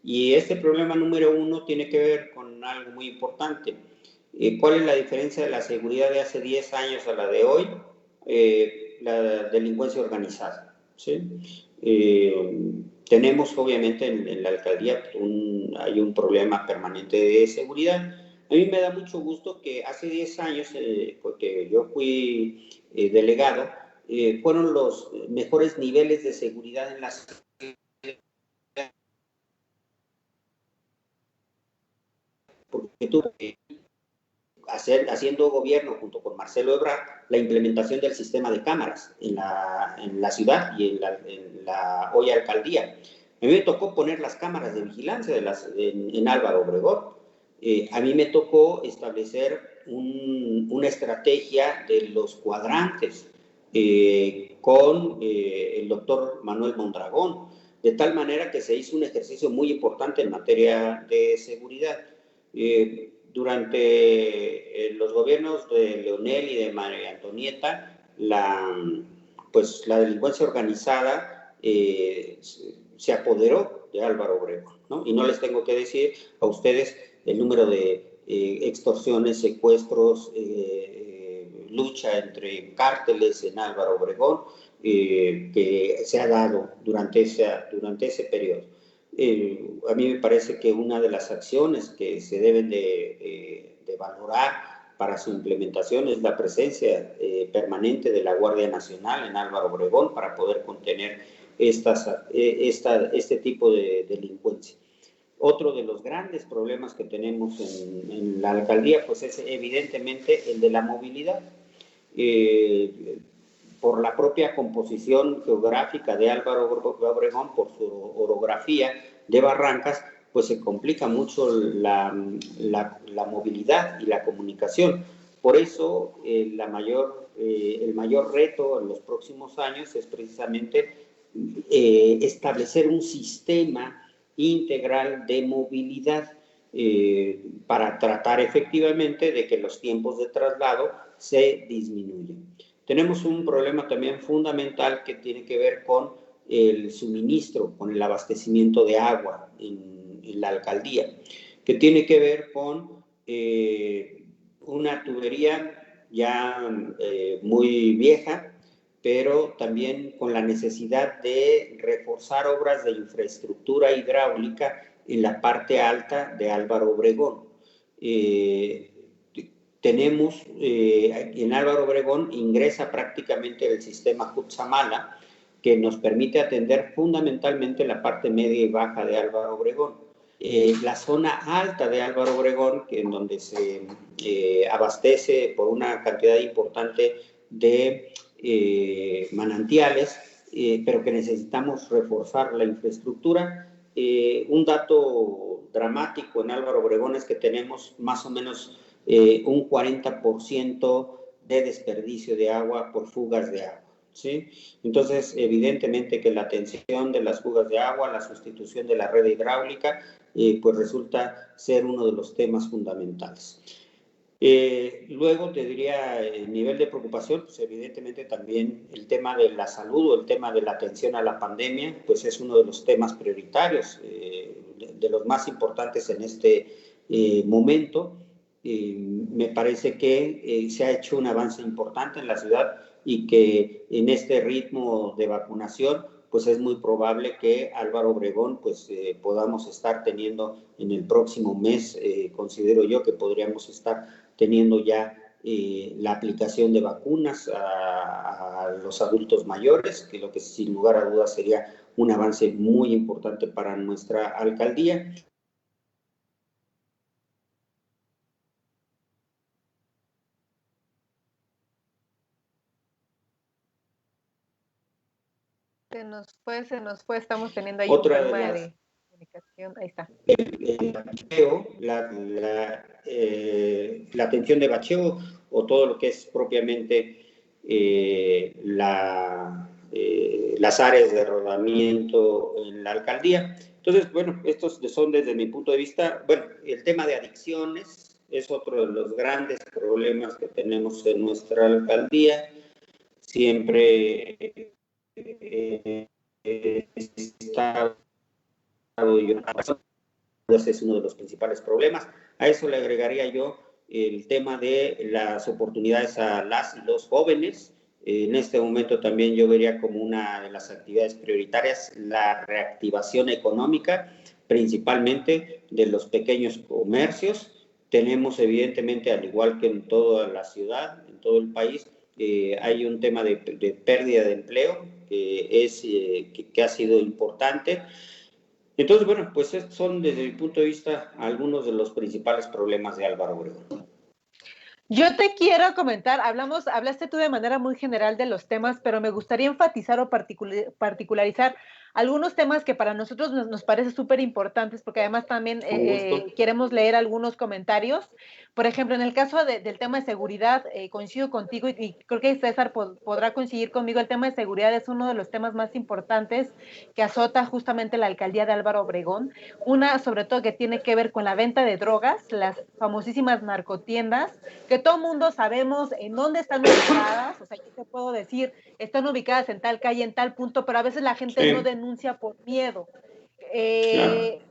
Y este problema número uno tiene que ver con algo muy importante. ¿Cuál es la diferencia de la seguridad de hace 10 años a la de hoy? La delincuencia organizada. ¿Sí? Tenemos obviamente en la alcaldía hay un problema permanente de seguridad. A mí me da mucho gusto que hace 10 años, porque yo fui delegado, fueron los mejores niveles de seguridad en la ciudad. Porque tuve que haciendo gobierno junto con Marcelo Ebrard la implementación del sistema de cámaras en la ciudad y en la hoy alcaldía. A mí me tocó poner las cámaras de vigilancia en Álvaro Obregón. A mí me tocó establecer una estrategia de los cuadrantes con el doctor Manuel Mondragón, de tal manera que se hizo un ejercicio muy importante en materia de seguridad. Durante los gobiernos de Leonel y de María Antonieta, la delincuencia organizada se apoderó de Álvaro Obregón, ¿no? Y no les tengo que decir a ustedes el número de extorsiones, secuestros, lucha entre cárteles en Álvaro Obregón, que se ha dado durante ese periodo. A mí me parece que una de las acciones que se deben de valorar para su implementación es la presencia permanente de la Guardia Nacional en Álvaro Obregón para poder contener este tipo de delincuencia. Otro de los grandes problemas que tenemos en la alcaldía, pues es evidentemente el de la movilidad. Por la propia composición geográfica de Álvaro Obregón, por su orografía de barrancas, pues se complica mucho la movilidad y la comunicación. Por eso el mayor reto en los próximos años es precisamente establecer un sistema integral de movilidad para tratar efectivamente de que los tiempos de traslado se disminuyan. Tenemos un problema también fundamental que tiene que ver con el suministro, con el abastecimiento de agua en la alcaldía, que tiene que ver con una tubería ya muy vieja, pero también con la necesidad de reforzar obras de infraestructura hidráulica en la parte alta de Álvaro Obregón. Tenemos, en Álvaro Obregón ingresa prácticamente el sistema Cutzamala, que nos permite atender fundamentalmente la parte media y baja de Álvaro Obregón. La zona alta de Álvaro Obregón, en donde se abastece por una cantidad importante de manantiales, pero que necesitamos reforzar la infraestructura. Un dato dramático en Álvaro Obregón es que tenemos más o menos un 40% de desperdicio de agua por fugas de agua, ¿sí? Entonces, evidentemente que la atención de las fugas de agua, la sustitución de la red hidráulica, pues resulta ser uno de los temas fundamentales. Luego te diría, el nivel de preocupación, pues evidentemente también el tema de la salud o el tema de la atención a la pandemia, pues es uno de los temas prioritarios, de los más importantes en este momento. Me parece que se ha hecho un avance importante en la ciudad y que en este ritmo de vacunación, pues es muy probable que Álvaro Obregón, pues podamos estar teniendo en el próximo mes, considero yo que podríamos estar teniendo ya la aplicación de vacunas a los adultos mayores, que lo que sin lugar a dudas sería un avance muy importante para nuestra alcaldía. Se nos fue, estamos teniendo ahí Otra un problema de comunicación, ahí está. El bacheo, la atención de bacheo o todo lo que es propiamente las áreas de rodamiento en la alcaldía. Entonces, bueno, estos son desde mi punto de vista, bueno, el tema de adicciones es otro de los grandes problemas que tenemos en nuestra alcaldía. Siempre está es uno de los principales problemas. A eso le agregaría yo el tema de las oportunidades a las y los jóvenes. En este momento también yo vería como una de las actividades prioritarias la reactivación económica, principalmente de los pequeños comercios. Tenemos evidentemente, al igual que en toda la ciudad, en todo el país, hay un tema de pérdida de empleo que ha sido importante. Entonces, bueno, pues son desde mi punto de vista algunos de los principales problemas de Álvaro Obregón. Yo te quiero comentar, hablaste tú de manera muy general de los temas, pero me gustaría enfatizar o particularizar algunos temas que para nosotros nos parece súper importantes, porque además también queremos leer algunos comentarios. Por ejemplo, en el caso del tema de seguridad, coincido contigo y creo que César podrá coincidir conmigo, el tema de seguridad es uno de los temas más importantes que azota justamente la alcaldía de Álvaro Obregón. Una, sobre todo, que tiene que ver con la venta de drogas, las famosísimas narcotiendas, que todo mundo sabemos en dónde están ubicadas, o sea, yo te puedo decir, están ubicadas en tal calle, en tal punto, pero a veces la gente no denuncia por miedo. Claro.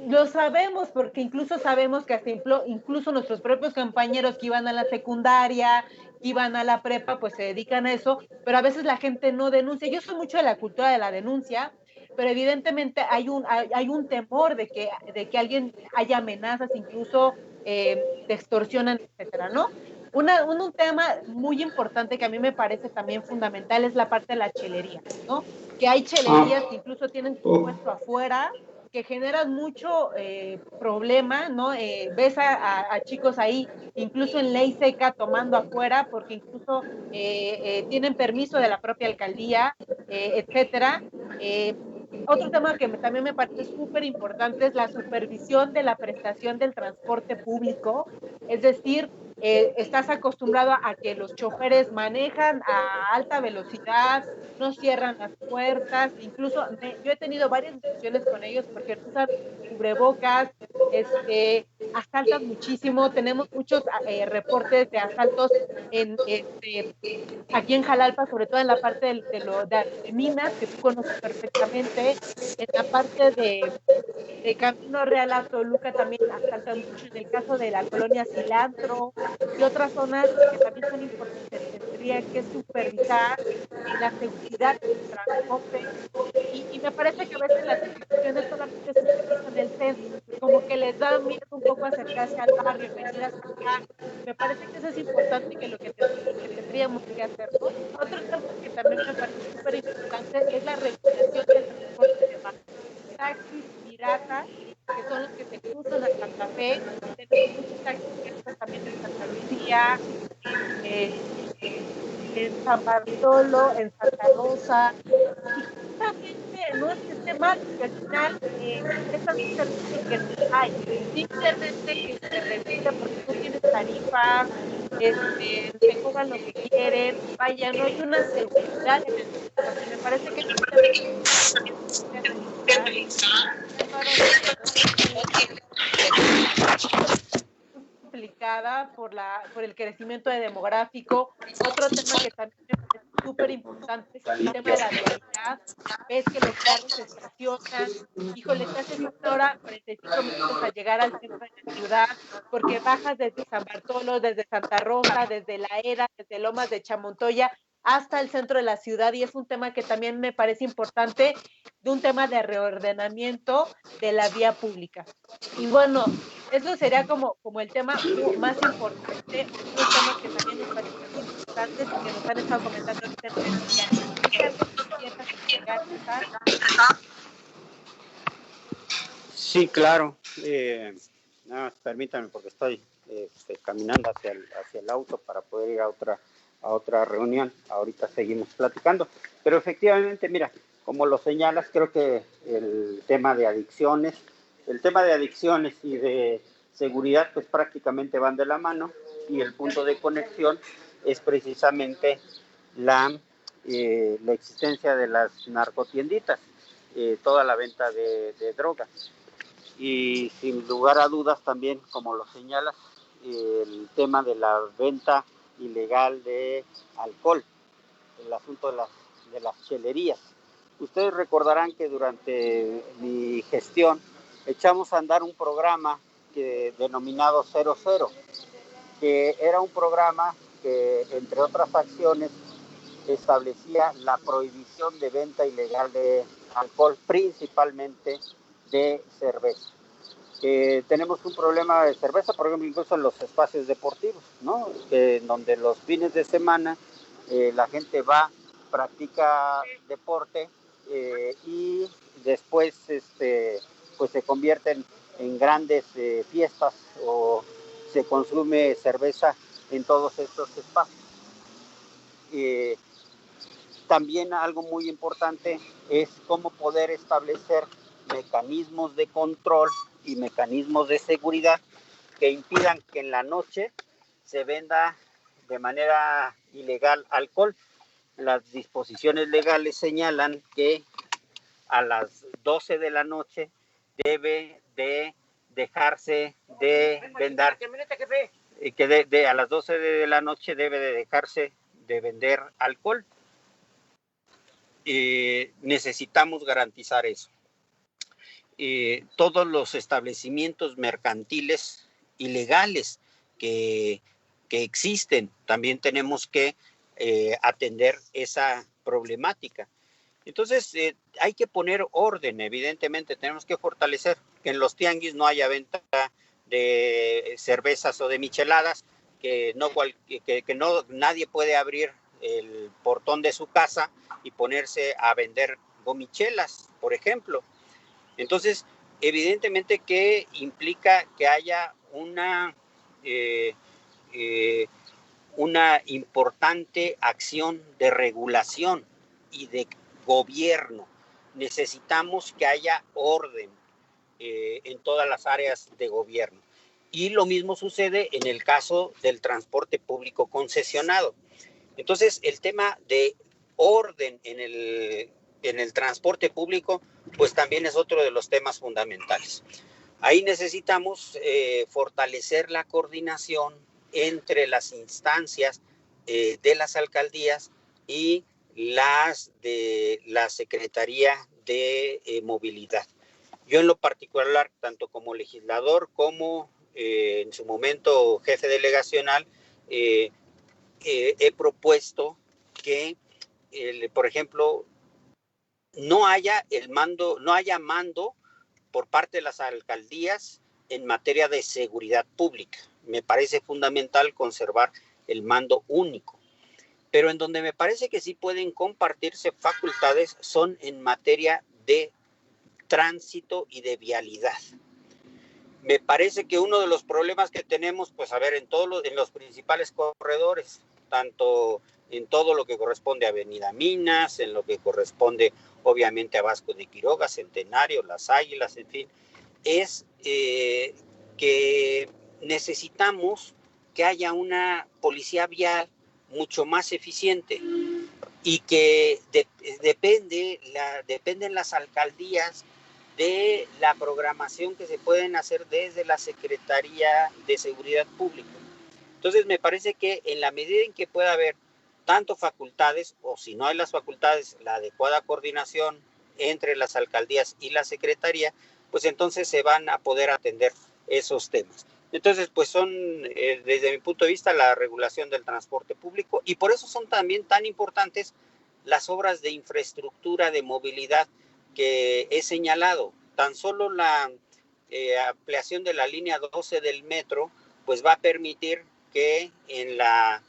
Lo sabemos porque incluso sabemos que hasta incluso nuestros propios compañeros que iban a la secundaria, iban a la prepa, pues se dedican a eso, pero a veces la gente no denuncia. Yo soy mucho de la cultura de la denuncia, pero evidentemente hay un temor de que alguien haya amenazas, incluso te extorsionan, etcétera, ¿no? Un tema muy importante que a mí me parece también fundamental es la parte de la chelería, ¿no? Que hay chelerías que incluso tienen su puesto afuera, que generan mucho problema, ¿no? Ves a chicos ahí, incluso en ley seca, tomando afuera, porque incluso tienen permiso de la propia alcaldía, etcétera. Otro tema que también me parece súper importante es la supervisión de la prestación del transporte público, es decir, estás acostumbrado a que los choferes manejan a alta velocidad, no cierran las puertas, incluso yo he tenido varias discusiones con ellos porque no usan cubrebocas, asaltan muchísimo, tenemos muchos reportes de asaltos aquí en Jalalpa, sobre todo en la parte de Minas, que tú conoces perfectamente, en la parte de Camino Real a Toluca también asaltan mucho, en el caso de la colonia Cilantro y otras zonas que también son importantes, que tendría que supervisar la seguridad del transporte. Y me parece que a veces las instituciones solamente supervisan el centro, como que les da miedo un poco acercarse al barrio, venir hasta acá. Me parece que eso es importante, que lo que tendríamos que hacer, ¿no? Otro tema que también me parece súper importante es la regulación del transporte de masas. Taxis piratas, que son los que se cruzan a Santa Fe. Tenemos muchos taxis piratas también en Santa Lucía, en San Bartolo, en Santa Rosa. Y justamente no es que esté mal, porque al final prestan un servicio que no hay. Simplemente que se regule porque no tienes tarifas, te cobran lo que quieren. Vaya, no hay una seguridad en el transporte. Me parece que es un tema que revisar. Complicada por el crecimiento demográfico. Otro tema que también me parece súper importante es el tema de la vialidad. Ves que los carros se estacionan, híjole, te haces una hora, 45 minutos a llegar al centro de la ciudad, porque bajas desde San Bartolo, desde Santa Rosa, desde La Era, desde Lomas de Chamontoya, hasta el centro de la ciudad, y es un tema que también me parece importante, de un tema de reordenamiento de la vía pública. Y bueno, eso sería como el tema más importante. Otros temas que también nos parecen importantes y que nos han estado comentando ahorita en redes sociales. ¿Hay algo que quieras agregar, César? Sí, claro. No, permítanme porque estoy caminando hacia el auto para poder ir a otra reunión. Ahorita seguimos platicando. Pero efectivamente, mira, como lo señalas, creo que el tema de adicciones y de seguridad pues prácticamente van de la mano, y el punto de conexión es precisamente la existencia de las narcotienditas, toda la venta de drogas. Y sin lugar a dudas también, como lo señalas, el tema de la venta ilegal de alcohol, el asunto de las chelerías. Ustedes recordarán que durante mi gestión echamos a andar un programa denominado 00, que era un programa que, entre otras acciones, establecía la prohibición de venta ilegal de alcohol, principalmente de cerveza. Tenemos un problema de cerveza, por ejemplo, incluso en los espacios deportivos, ¿no? Donde los fines de semana la gente va, practica deporte y después pues se convierten en grandes fiestas, o se consume cerveza en todos estos espacios. También algo muy importante es cómo poder establecer mecanismos de control y mecanismos de seguridad que impidan que en la noche se venda de manera ilegal alcohol. Las disposiciones legales señalan que a las 12 de la noche debe de dejarse de vender, a las 12 de la noche debe de dejarse de vender alcohol. Necesitamos garantizar eso. Todos los establecimientos mercantiles ilegales que que existen. También tenemos que atender esa problemática. Entonces, hay que poner orden, evidentemente, tenemos que fortalecer que en los tianguis no haya venta de cervezas o de micheladas, que no nadie puede abrir el portón de su casa y ponerse a vender gomichelas, por ejemplo. Entonces, evidentemente que implica que haya una importante acción de regulación y de gobierno. Necesitamos que haya orden en todas las áreas de gobierno. Y lo mismo sucede en el caso del transporte público concesionado. Entonces, el tema de orden en el transporte público, pues también es otro de los temas fundamentales. Ahí necesitamos fortalecer la coordinación entre las instancias de las alcaldías y las de la Secretaría de Movilidad. Yo en lo particular, tanto como legislador como en su momento jefe delegacional, he propuesto que, por ejemplo, no haya mando por parte de las alcaldías en materia de seguridad pública. Me parece fundamental conservar el mando único. Pero en donde me parece que sí pueden compartirse facultades son en materia de tránsito y de vialidad. Me parece que uno de los problemas que tenemos, pues a ver, en los principales corredores, tanto en todo lo que corresponde a Avenida Minas, en lo que corresponde obviamente a Vasco de Quiroga, Centenario, Las Águilas, en fin, es que necesitamos que haya una policía vial mucho más eficiente y que dependen las alcaldías de la programación que se pueden hacer desde la Secretaría de Seguridad Pública. Entonces me parece que en la medida en que pueda haber tanto facultades, o si no hay las facultades, la adecuada coordinación entre las alcaldías y la Secretaría, pues entonces se van a poder atender esos temas. Entonces, pues son, desde mi punto de vista, la regulación del transporte público, y por eso son también tan importantes las obras de infraestructura de movilidad que he señalado. Tan solo la ampliación de la línea 12 del metro, pues va a permitir que en la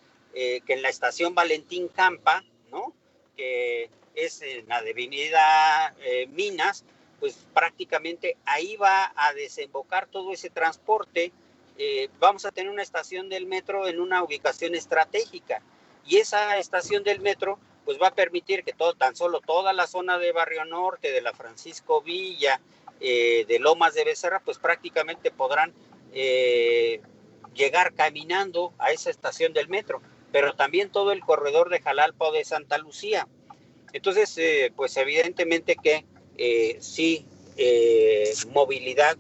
estación Valentín Campa, ¿no?, que es en la avenida Minas, pues prácticamente ahí va a desembocar todo ese transporte. Vamos a tener una estación del metro en una ubicación estratégica, y esa estación del metro pues va a permitir que tan solo toda la zona de Barrio Norte, de la Francisco Villa, de Lomas de Becerra, pues prácticamente podrán llegar caminando a esa estación del metro, pero también todo el corredor de Jalalpa o de Santa Lucía. Entonces, pues evidentemente que sí, movilidad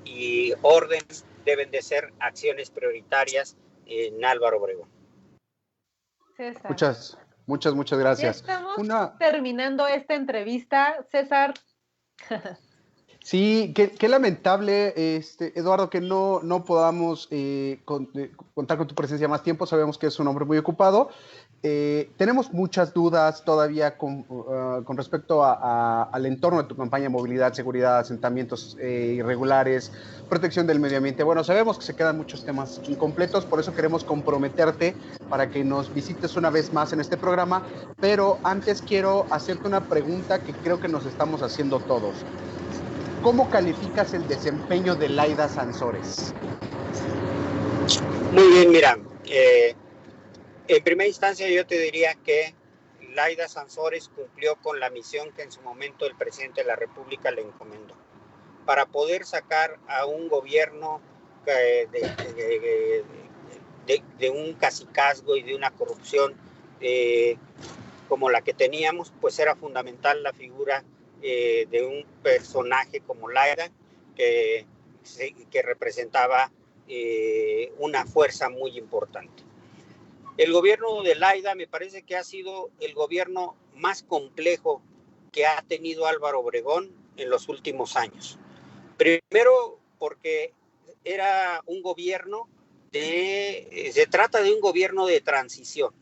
y orden deben de ser acciones prioritarias en Álvaro Obregón. César. Muchas gracias. Ya estamos terminando esta entrevista, César. Sí, qué lamentable, Eduardo, que no podamos contar con tu presencia más tiempo. Sabemos que es un hombre muy ocupado. Tenemos muchas dudas todavía con respecto al entorno de tu campaña: movilidad, seguridad, asentamientos irregulares, protección del medio ambiente. Bueno, sabemos que se quedan muchos temas incompletos, por eso queremos comprometerte para que nos visites una vez más en este programa. Pero antes quiero hacerte una pregunta que creo que nos estamos haciendo todos. ¿Cómo calificas el desempeño de Laida Sansores? Muy bien, mira, en primera instancia yo te diría que Laida Sansores cumplió con la misión que en su momento el presidente de la República le encomendó, para poder sacar a un gobierno de un cacicazgo y de una corrupción como la que teníamos. Pues era fundamental la figura de un personaje como Laida, que representaba una fuerza muy importante. El gobierno de Laida me parece que ha sido el gobierno más complejo que ha tenido Álvaro Obregón en los últimos años. Primero, porque era un gobierno se trata de un gobierno de transición.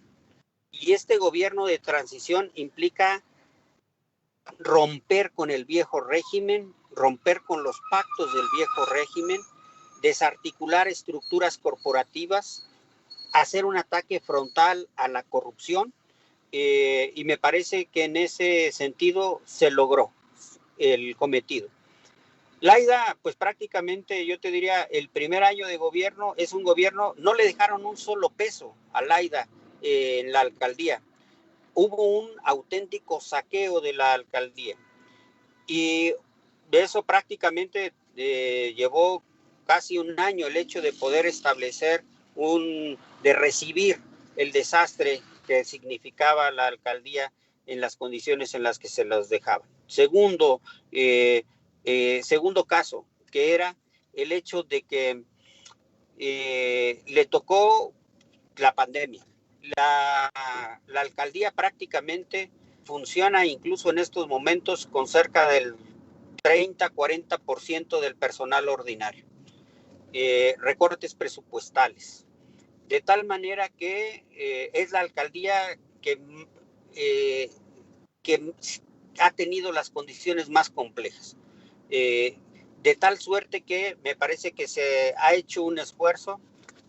Y este gobierno de transición implica romper con el viejo régimen, romper con los pactos del viejo régimen, desarticular estructuras corporativas, hacer un ataque frontal a la corrupción, y me parece que en ese sentido se logró el cometido. Laida, pues prácticamente yo te diría, el primer año de gobierno es un gobierno, no le dejaron un solo peso a Laida en la alcaldía. Hubo un auténtico saqueo de la alcaldía y de eso prácticamente llevó casi un año el hecho de poder establecer de recibir el desastre que significaba la alcaldía en las condiciones en las que se las dejaban. Segundo caso, que era el hecho de que le tocó la pandemia. La alcaldía prácticamente funciona incluso en estos momentos con cerca del 30-40% del personal ordinario. Recortes presupuestales. De tal manera que es la alcaldía que ha tenido las condiciones más complejas. De tal suerte que me parece que se ha hecho un esfuerzo.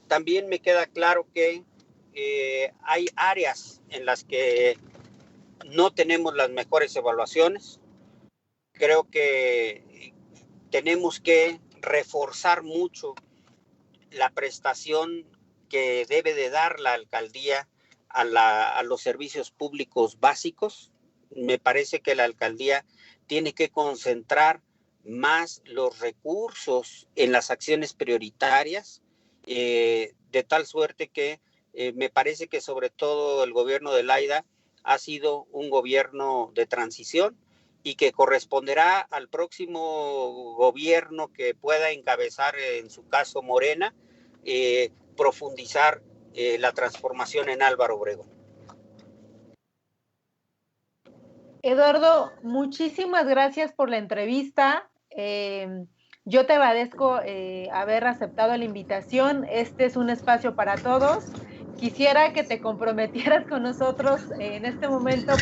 También me queda claro que hay áreas en las que no tenemos las mejores evaluaciones. Creo que tenemos que reforzar mucho la prestación que debe de dar la alcaldía a los servicios públicos básicos. Me parece que la alcaldía tiene que concentrar más los recursos en las acciones prioritarias, de tal suerte que me parece que sobre todo el gobierno de Laida ha sido un gobierno de transición y que corresponderá al próximo gobierno que pueda encabezar, en su caso Morena, profundizar la transformación en Álvaro Obregón. Eduardo, muchísimas gracias por la entrevista. Yo te agradezco haber aceptado la invitación. Este es un espacio para todos. Quisiera que te comprometieras con nosotros en este momento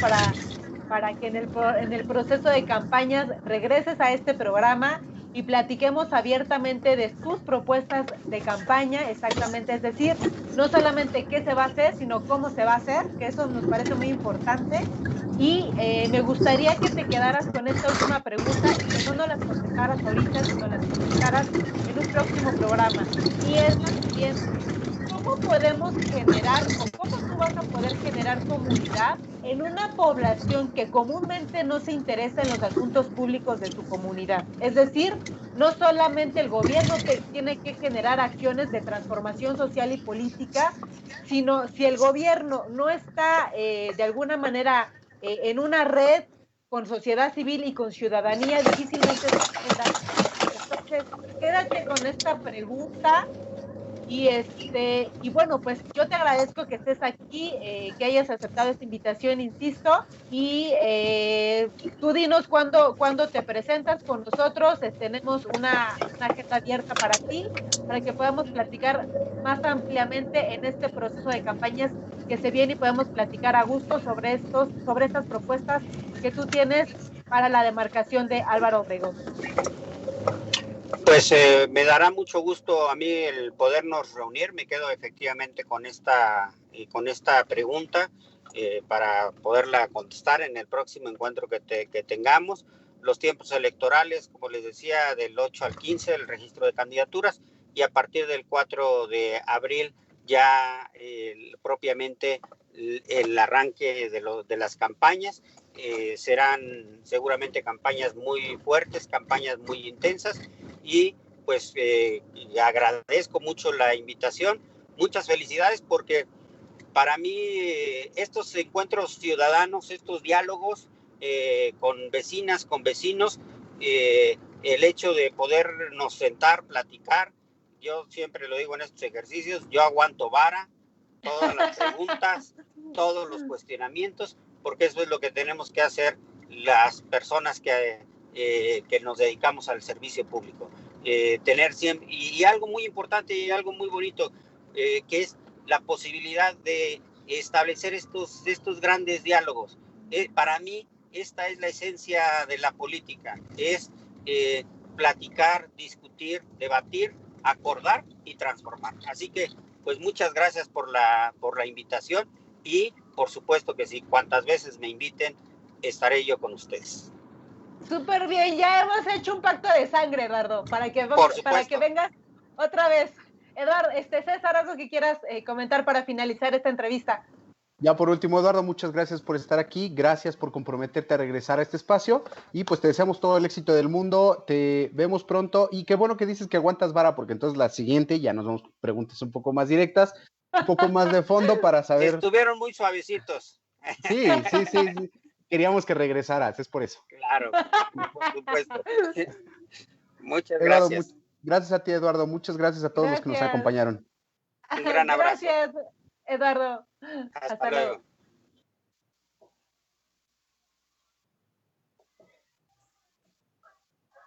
para que en el proceso de campañas regreses a este programa y platiquemos abiertamente de tus propuestas de campaña, exactamente, es decir, no solamente qué se va a hacer, sino cómo se va a hacer, que eso nos parece muy importante. Y me gustaría que te quedaras con esta última pregunta y que no nos las contestaras ahorita, sino las contestaras en un próximo programa. Y es la siguiente: ¿cómo podemos generar o cómo tú vas a poder generar comunidad en una población que comúnmente no se interesa en los asuntos públicos de su comunidad? Es decir, no solamente el gobierno tiene que generar acciones de transformación social y política, sino si el gobierno no está de alguna manera en una red con sociedad civil y con ciudadanía, difícilmente se puede dar. Entonces, quédate con esta pregunta. Y bueno, pues yo te agradezco que estés aquí, que hayas aceptado esta invitación, insisto, y tú dinos cuándo te presentas con nosotros. Tenemos una agenda abierta para ti, para que podamos platicar más ampliamente en este proceso de campañas que se viene y podemos platicar a gusto sobre estas propuestas que tú tienes para la demarcación de Álvaro Obregón. Pues me dará mucho gusto a mí el podernos reunir. Me quedo efectivamente con esta pregunta para poderla contestar en el próximo encuentro que tengamos. Los tiempos electorales, como les decía, del 8 al 15, el registro de candidaturas, y a partir del 4 de abril ya propiamente el arranque de las campañas. Serán seguramente campañas muy fuertes, campañas muy intensas, y pues agradezco mucho la invitación. Muchas felicidades, porque para mí estos encuentros ciudadanos, estos diálogos con vecinas, con vecinos, el hecho de podernos sentar, platicar, yo siempre lo digo en estos ejercicios, yo aguanto vara, todas las preguntas, todos los cuestionamientos, porque eso es lo que tenemos que hacer las personas que nos dedicamos al servicio público. Tener siempre, y algo muy importante y algo muy bonito, que es la posibilidad de establecer estos grandes diálogos. Para mí, esta es la esencia de la política, es platicar, discutir, debatir, acordar y transformar. Así que, pues muchas gracias por la invitación y por supuesto que sí, cuantas veces me inviten, estaré yo con ustedes. Súper bien, ya hemos hecho un pacto de sangre, Eduardo, para que vengas otra vez. Eduardo, César, algo que quieras comentar para finalizar esta entrevista. Ya por último, Eduardo, muchas gracias por estar aquí, gracias por comprometerte a regresar a este espacio y pues te deseamos todo el éxito del mundo, te vemos pronto y qué bueno que dices que aguantas vara porque entonces la siguiente ya nos vamos con preguntas un poco más directas, un poco más de fondo para saber. Estuvieron muy suavecitos. Sí. Queríamos que regresaras, es por eso. Claro, por supuesto. Muchas Eduardo, gracias. Gracias a ti, Eduardo, muchas gracias a todos los que nos acompañaron. Un gran abrazo. Gracias, Eduardo. Hasta luego.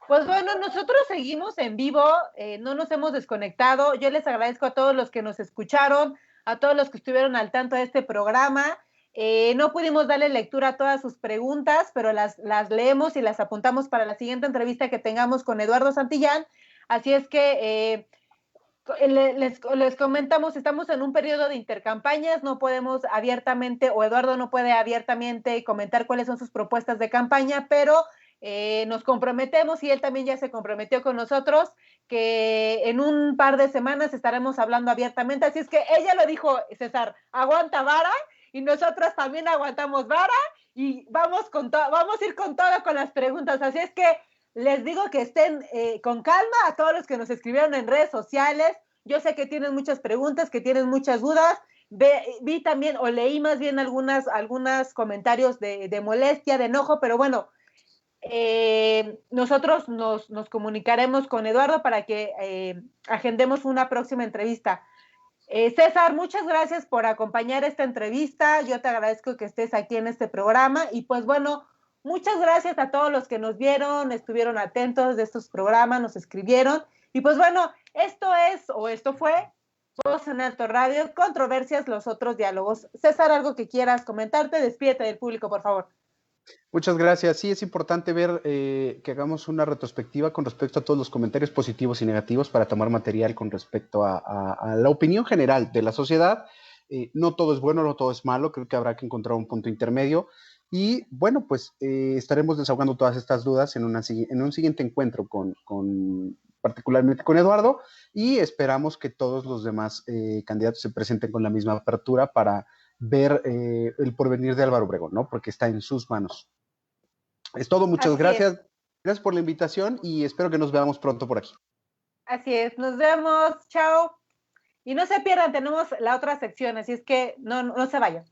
Pues bueno, nosotros seguimos en vivo, no nos hemos desconectado. Yo les agradezco a todos los que nos escucharon, a todos los que estuvieron al tanto de este programa. No pudimos darle lectura a todas sus preguntas, pero las leemos y las apuntamos para la siguiente entrevista que tengamos con Eduardo Santillán. Así es que les comentamos, estamos en un periodo de intercampañas, no podemos abiertamente, o Eduardo no puede abiertamente comentar cuáles son sus propuestas de campaña, pero nos comprometemos, y él también ya se comprometió con nosotros, que en un par de semanas estaremos hablando abiertamente. Así es que ella lo dijo, César, aguanta vara, y nosotros también aguantamos vara, y vamos a ir con todo con las preguntas. Así es que les digo que estén con calma a todos los que nos escribieron en redes sociales. Yo sé que tienen muchas preguntas, que tienen muchas dudas. Vi también, o leí más bien algunos comentarios de molestia, de enojo, pero bueno, nosotros nos comunicaremos con Eduardo para que agendemos una próxima entrevista. César, muchas gracias por acompañar esta entrevista. Yo te agradezco que estés aquí en este programa y pues bueno, muchas gracias a todos los que nos vieron, estuvieron atentos de estos programas, nos escribieron y pues bueno, esto fue Voz en Alto Radio, Controversias, los otros diálogos. César, algo que quieras comentarte, despídete del público, por favor. Muchas gracias. Sí, es importante ver que hagamos una retrospectiva con respecto a todos los comentarios positivos y negativos para tomar material con respecto a la opinión general de la sociedad. No todo es bueno, no todo es malo, creo que habrá que encontrar un punto intermedio. Y bueno, pues estaremos desahogando todas estas dudas en un siguiente encuentro particularmente con Eduardo, y esperamos que todos los demás candidatos se presenten con la misma apertura para ver el porvenir de Álvaro Obregón, ¿no? Porque está en sus manos. Es todo, muchas gracias. Gracias por la invitación y espero que nos veamos pronto por aquí. Así es, nos vemos, chao. Y no se pierdan, tenemos la otra sección, así es que no se vayan.